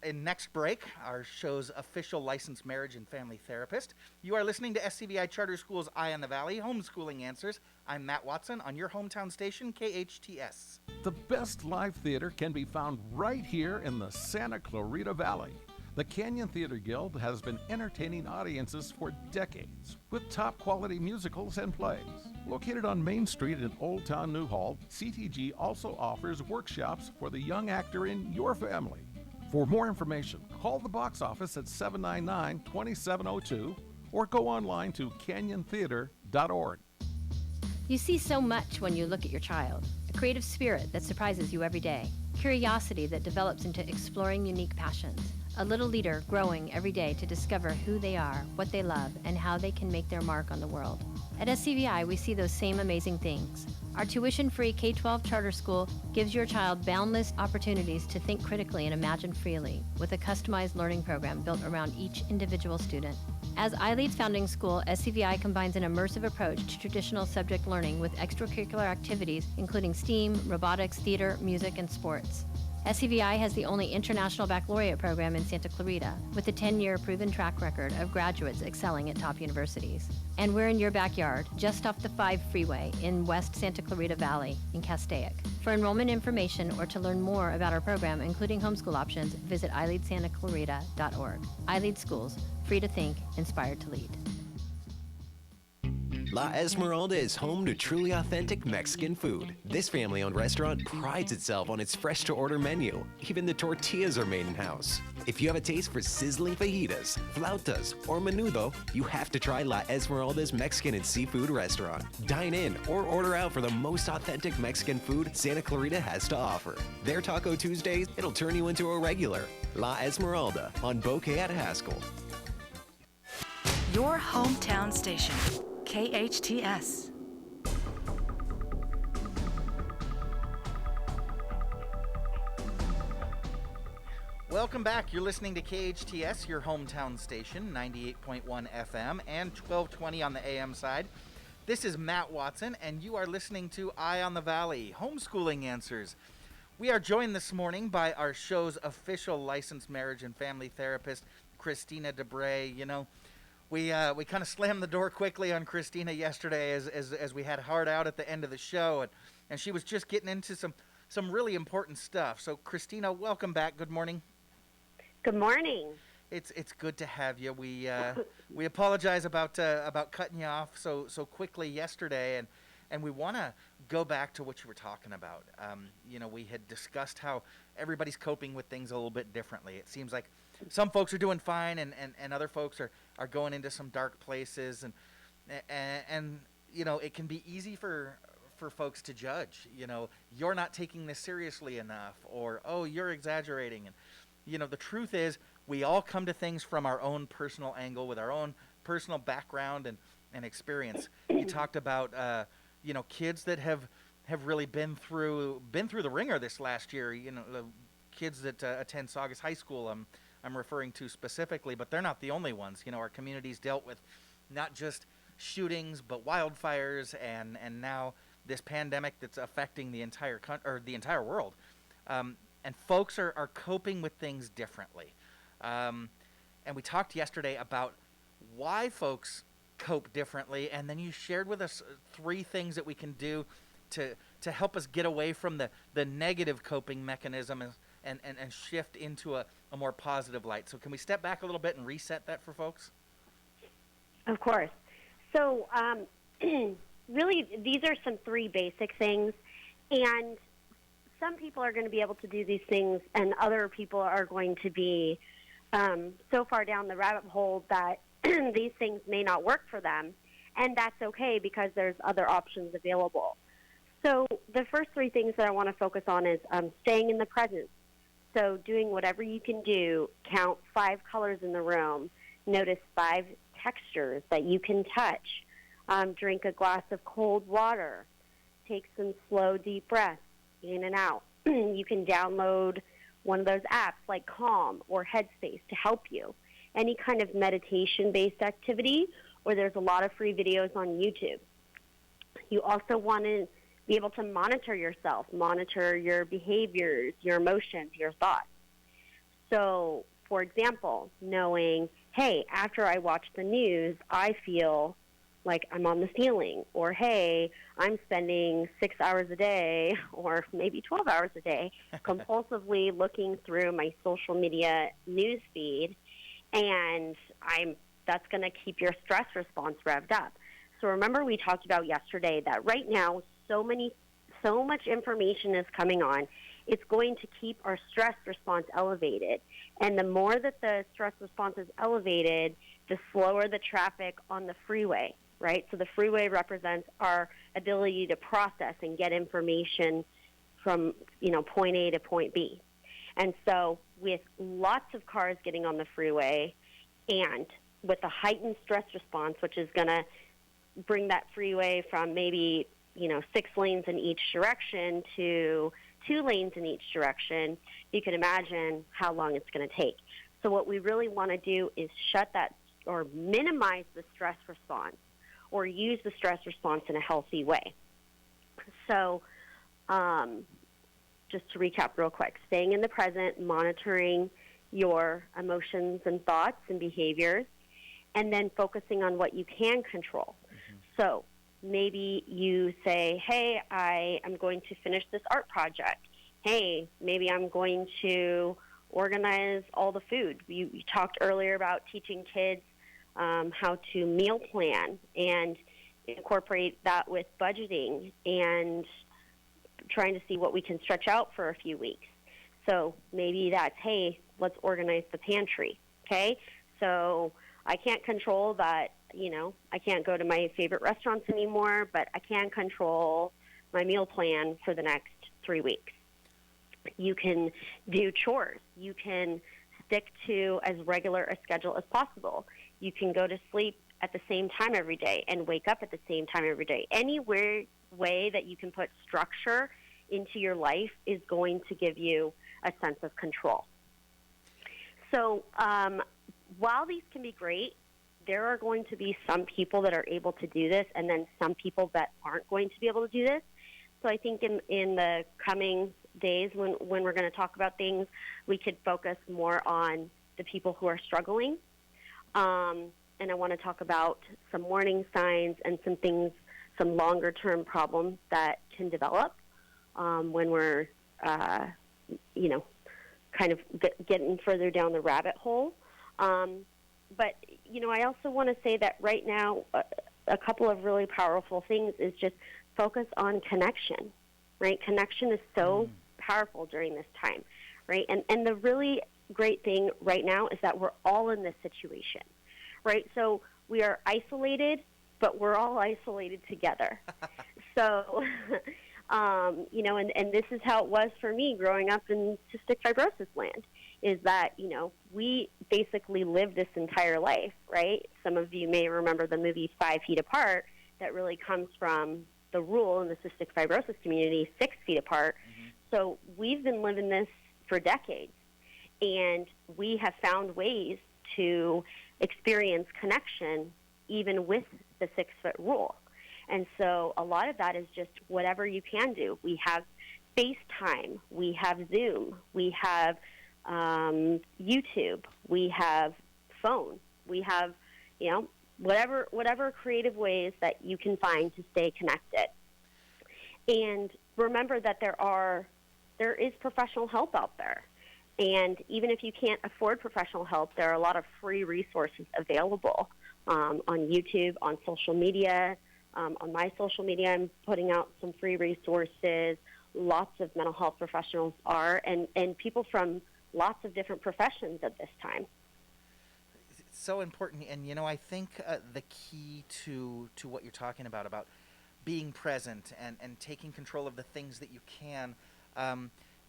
in next break, our show's official licensed marriage and family therapist. You are listening to SCVI Charter School's Eye on the Valley, Homeschooling Answers. I'm Matt Watson on your hometown station, KHTS. The best live theater can be found right here in the Santa Clarita Valley. The Canyon Theater Guild has been entertaining audiences for decades with top quality musicals and plays. Located on Main Street in Old Town Newhall, CTG also offers workshops for the young actor in your family. For more information, call the box office at 799-2702 or go online to canyontheater.org. You see so much when you look at your child. A creative spirit that surprises you every day. Curiosity that develops into exploring unique passions. A little leader growing every day to discover who they are, what they love, and how they can make their mark on the world. At SCVI, we see those same amazing things. Our tuition-free K-12 charter school gives your child boundless opportunities to think critically and imagine freely, with a customized learning program built around each individual student. As iLead's founding school, SCVI combines an immersive approach to traditional subject learning with extracurricular activities including STEAM, robotics, theater, music, and sports. SCVI has the only international baccalaureate program in Santa Clarita, with a 10-year proven track record of graduates excelling at top universities. And we're in your backyard, just off the 5 freeway in West Santa Clarita Valley in Castaic. For enrollment information or to learn more about our program, including homeschool options, visit iLeadSantaClarita.org. iLead Schools, free to think, inspired to lead. La Esmeralda is home to truly authentic Mexican food. This family-owned restaurant prides itself on its fresh-to-order menu. Even the tortillas are made in-house. If you have a taste for sizzling fajitas, flautas, or menudo, you have to try La Esmeralda's Mexican and seafood restaurant. Dine in or order out for the most authentic Mexican food Santa Clarita has to offer. Their Taco Tuesdays, it'll turn you into a regular. La Esmeralda on Bouquet at Haskell. Your hometown station, KHTS. Welcome back. You're listening to KHTS, your hometown station, 98.1 FM and 1220 on the AM side. This is Matt Watson, and you are listening to Eye on the Valley, Homeschooling Answers. We are joined this morning by our show's official licensed marriage and family therapist, Kristina de Bree. You know, we kind of slammed the door quickly on Kristina yesterday as we had hard out at the end of the show, and she was just getting into some really important stuff. So, Kristina, welcome back. Good morning. Good morning. It's good to have you. We apologize about cutting you off so quickly yesterday, and we want to go back to what you were talking about. You know, we had discussed how everybody's coping with things a little bit differently. It seems like some folks are doing fine, and other folks are going into some dark places, and you know, it can be easy for folks to judge. You know, you're not taking this seriously enough, or oh, you're exaggerating. And you know, the truth is, we all come to things from our own personal angle, with our own personal background and experience. You talked about you know, kids that have really been through the ringer this last year. You know, the kids that attend Saugus High School, I'm referring to specifically, but they're not the only ones. You know, our community's dealt with not just shootings, but wildfires, and now this pandemic that's affecting the entire world. and folks are coping with things differently. And we talked yesterday about why folks cope differently, and then you shared with us 3 things that we can do to help us get away from the negative coping mechanism and shift into a more positive light. So can we step back a little bit and reset that for folks? Of course. So really, these are some 3 basic things, and some people are going to be able to do these things, and other people are going to be so far down the rabbit hole that these things may not work for them, and that's okay because there's other options available. So the first 3 things that I want to focus on is staying in the present. So doing whatever you can do, count 5 colors in the room, notice 5 textures that you can touch, drink a glass of cold water, take some slow, deep breaths in and out. You can download one of those apps like Calm or Headspace to help you. Any kind of meditation-based activity, or there's a lot of free videos on YouTube. You also want to be able to monitor yourself, monitor your behaviors, your emotions, your thoughts. So, for example, knowing, hey, after I watch the news, I feel like I'm on the ceiling, or hey, I'm spending 6 hours a day, or maybe 12 hours a day, compulsively looking through my social media news feed, and that's going to keep your stress response revved up. So remember we talked about yesterday that right now so much information is coming on. It's going to keep our stress response elevated. And the more that the stress response is elevated, the slower the traffic on the freeway, right? So the freeway represents our ability to process and get information from, point A to point B. And so with lots of cars getting on the freeway and with a heightened stress response, which is going to bring that freeway from maybe 6 lanes in each direction to 2 lanes in each direction, you can imagine how long it's going to take. So what we really want to do is shut that or minimize the stress response or use the stress response in a healthy way. So just to recap real quick, staying in the present, monitoring your emotions and thoughts and behaviors, and then focusing on what you can control. Mm-hmm. So maybe you say, hey, I am going to finish this art project. Hey, maybe I'm going to organize all the food. You talked earlier about teaching kids how to meal plan and incorporate that with budgeting and trying to see what we can stretch out for a few weeks. So maybe that's, hey, let's organize the pantry, okay? So I can't control that, I can't go to my favorite restaurants anymore, but I can control my meal plan for the next 3 weeks. You can do chores. You can stick to as regular a schedule as possible. You can go to sleep at the same time every day and wake up at the same time every day. Any way that you can put structure into your life is going to give you a sense of control. So while these can be great, there are going to be some people that are able to do this and then some people that aren't going to be able to do this. So I think in the coming days when we're going to talk about things, we could focus more on the people who are struggling. And I want to talk about some warning signs and some things, some longer-term problems that can develop when we're, kind of getting further down the rabbit hole. But, I also want to say that right now a couple of really powerful things is just focus on connection, right? Connection is so powerful during this time, right? And the really great thing right now is that we're all in this situation, right? So we are isolated, but we're all isolated together. So, and this is how it was for me growing up in cystic fibrosis land, is that, we basically lived this entire life, right? Some of you may remember the movie 5 Feet Apart that really comes from the rule in the cystic fibrosis community, 6 feet apart. Mm-hmm. So we've been living this for decades, and we have found ways to experience connection even with the 6-foot rule. And so a lot of that is just whatever you can do. We have FaceTime, we have Zoom, we have YouTube, we have phone, we have, whatever creative ways that you can find to stay connected. And remember that there is professional help out there. And even if you can't afford professional help, there are a lot of free resources available on YouTube, on social media. On my social media, I'm putting out some free resources. Lots of mental health professionals are, and people from lots of different professions at this time. It's so important. And, I think the key to what you're talking about being present and taking control of the things that you can,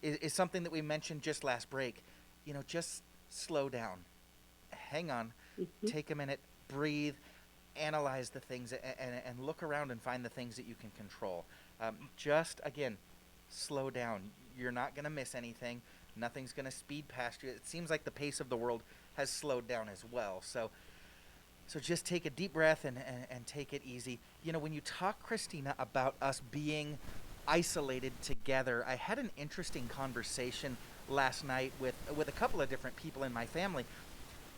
is something that we mentioned just last break. Just slow down. Hang on. Take a minute. Breathe. Analyze the things and look around and find the things that you can control. Just, again, slow down. You're not going to miss anything. Nothing's going to speed past you. It seems like the pace of the world has slowed down as well. So just take a deep breath and take it easy. When you talk, Kristina, about us being isolated together, I had an interesting conversation last night with a couple of different people in my family.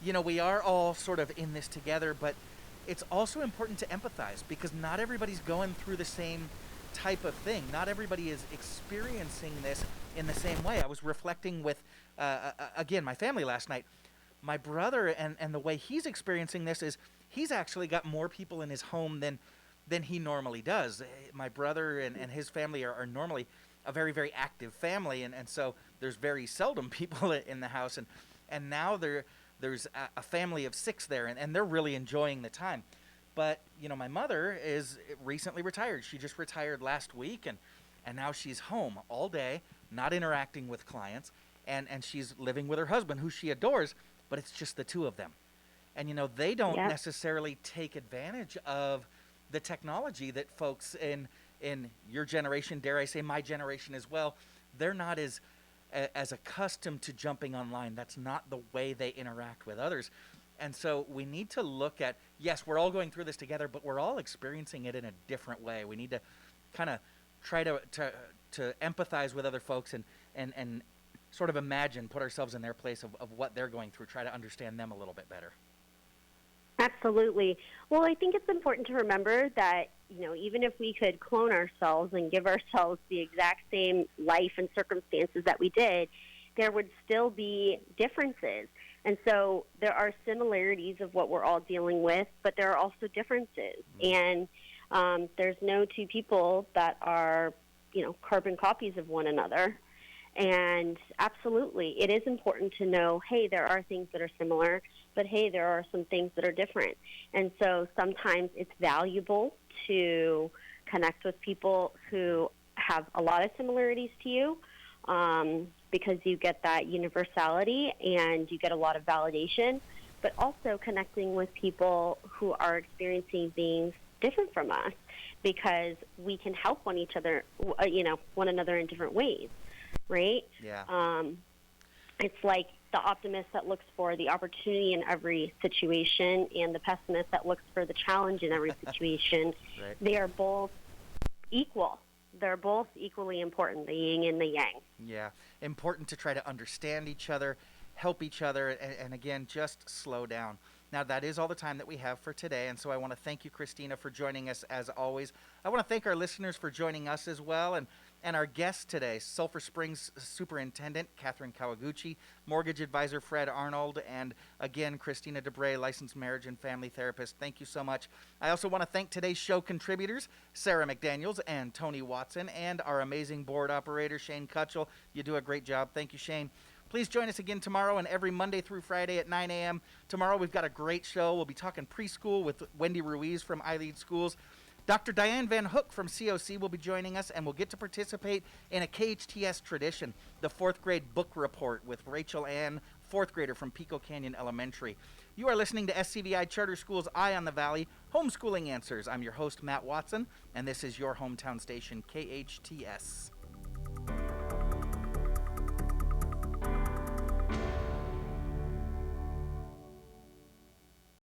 We are all sort of in this together, but it's also important to empathize because not everybody's going through the same type of thing. Not everybody is experiencing this in the same way. I was reflecting with, again, my family last night. My brother and the way he's experiencing this is he's actually got more people in his home than he normally does. My brother and his family are normally a very, very active family, and so there's very seldom people in the house. And now there's a family of 6 there, and they're really enjoying the time. But, my mother is recently retired. She just retired last week, and now she's home all day, not interacting with clients, and she's living with her husband, who she adores, but it's just the two of them. And, they don't necessarily take advantage of the technology that folks in your generation, dare I say my generation as well, they're not as accustomed to jumping online. That's not the way they interact with others. And so we need to look at, yes, we're all going through this together, but we're all experiencing it in a different way. We need to kind of try to empathize with other folks and sort of imagine, put ourselves in their place of what they're going through, try to understand them a little bit better. Absolutely. Well, I think it's important to remember that, even if we could clone ourselves and give ourselves the exact same life and circumstances that we did, there would still be differences. And so there are similarities of what we're all dealing with, but there are also differences. And there's no two people that are, carbon copies of one another. And absolutely, it is important to know, hey, there are things that are similar, but hey, there are some things that are different. And so sometimes it's valuable to connect with people who have a lot of similarities to you, because you get that universality and you get a lot of validation, but also connecting with people who are experiencing things different from us, because we can help one another in different ways, right? Yeah. It's like the optimist that looks for the opportunity in every situation and the pessimist that looks for the challenge in every situation. Right. They are both equal. They're both equally important, the yin and the yang. Yeah, important to try to understand each other, help each other, and again, just slow down. Now, that is all the time that we have for today, and so I want to thank you, Kristina, for joining us as always. I want to thank our listeners for joining us as well, and our guest today, Sulphur Springs Superintendent Catherine Kawaguchi, Mortgage Advisor Fred Arnold, and again, Kristina de Bree, Licensed Marriage and Family Therapist. Thank you so much. I also want to thank today's show contributors, Sarah McDaniels and Tony Watson, and our amazing board operator, Shane Kutchell. You do a great job. Thank you, Shane. Please join us again tomorrow and every Monday through Friday at 9 a.m. Tomorrow we've got a great show. We'll be talking preschool with Wendy Ruiz from iLead Schools. Dr. Diane Van Hook from COC will be joining us, and we'll get to participate in a KHTS tradition, the 4th grade book report with Rachel Ann, 4th grader from Pico Canyon Elementary. You are listening to SCVI Charter Schools Eye on the Valley, Homeschooling Answers. I'm your host, Matt Watson, and this is your hometown station, KHTS.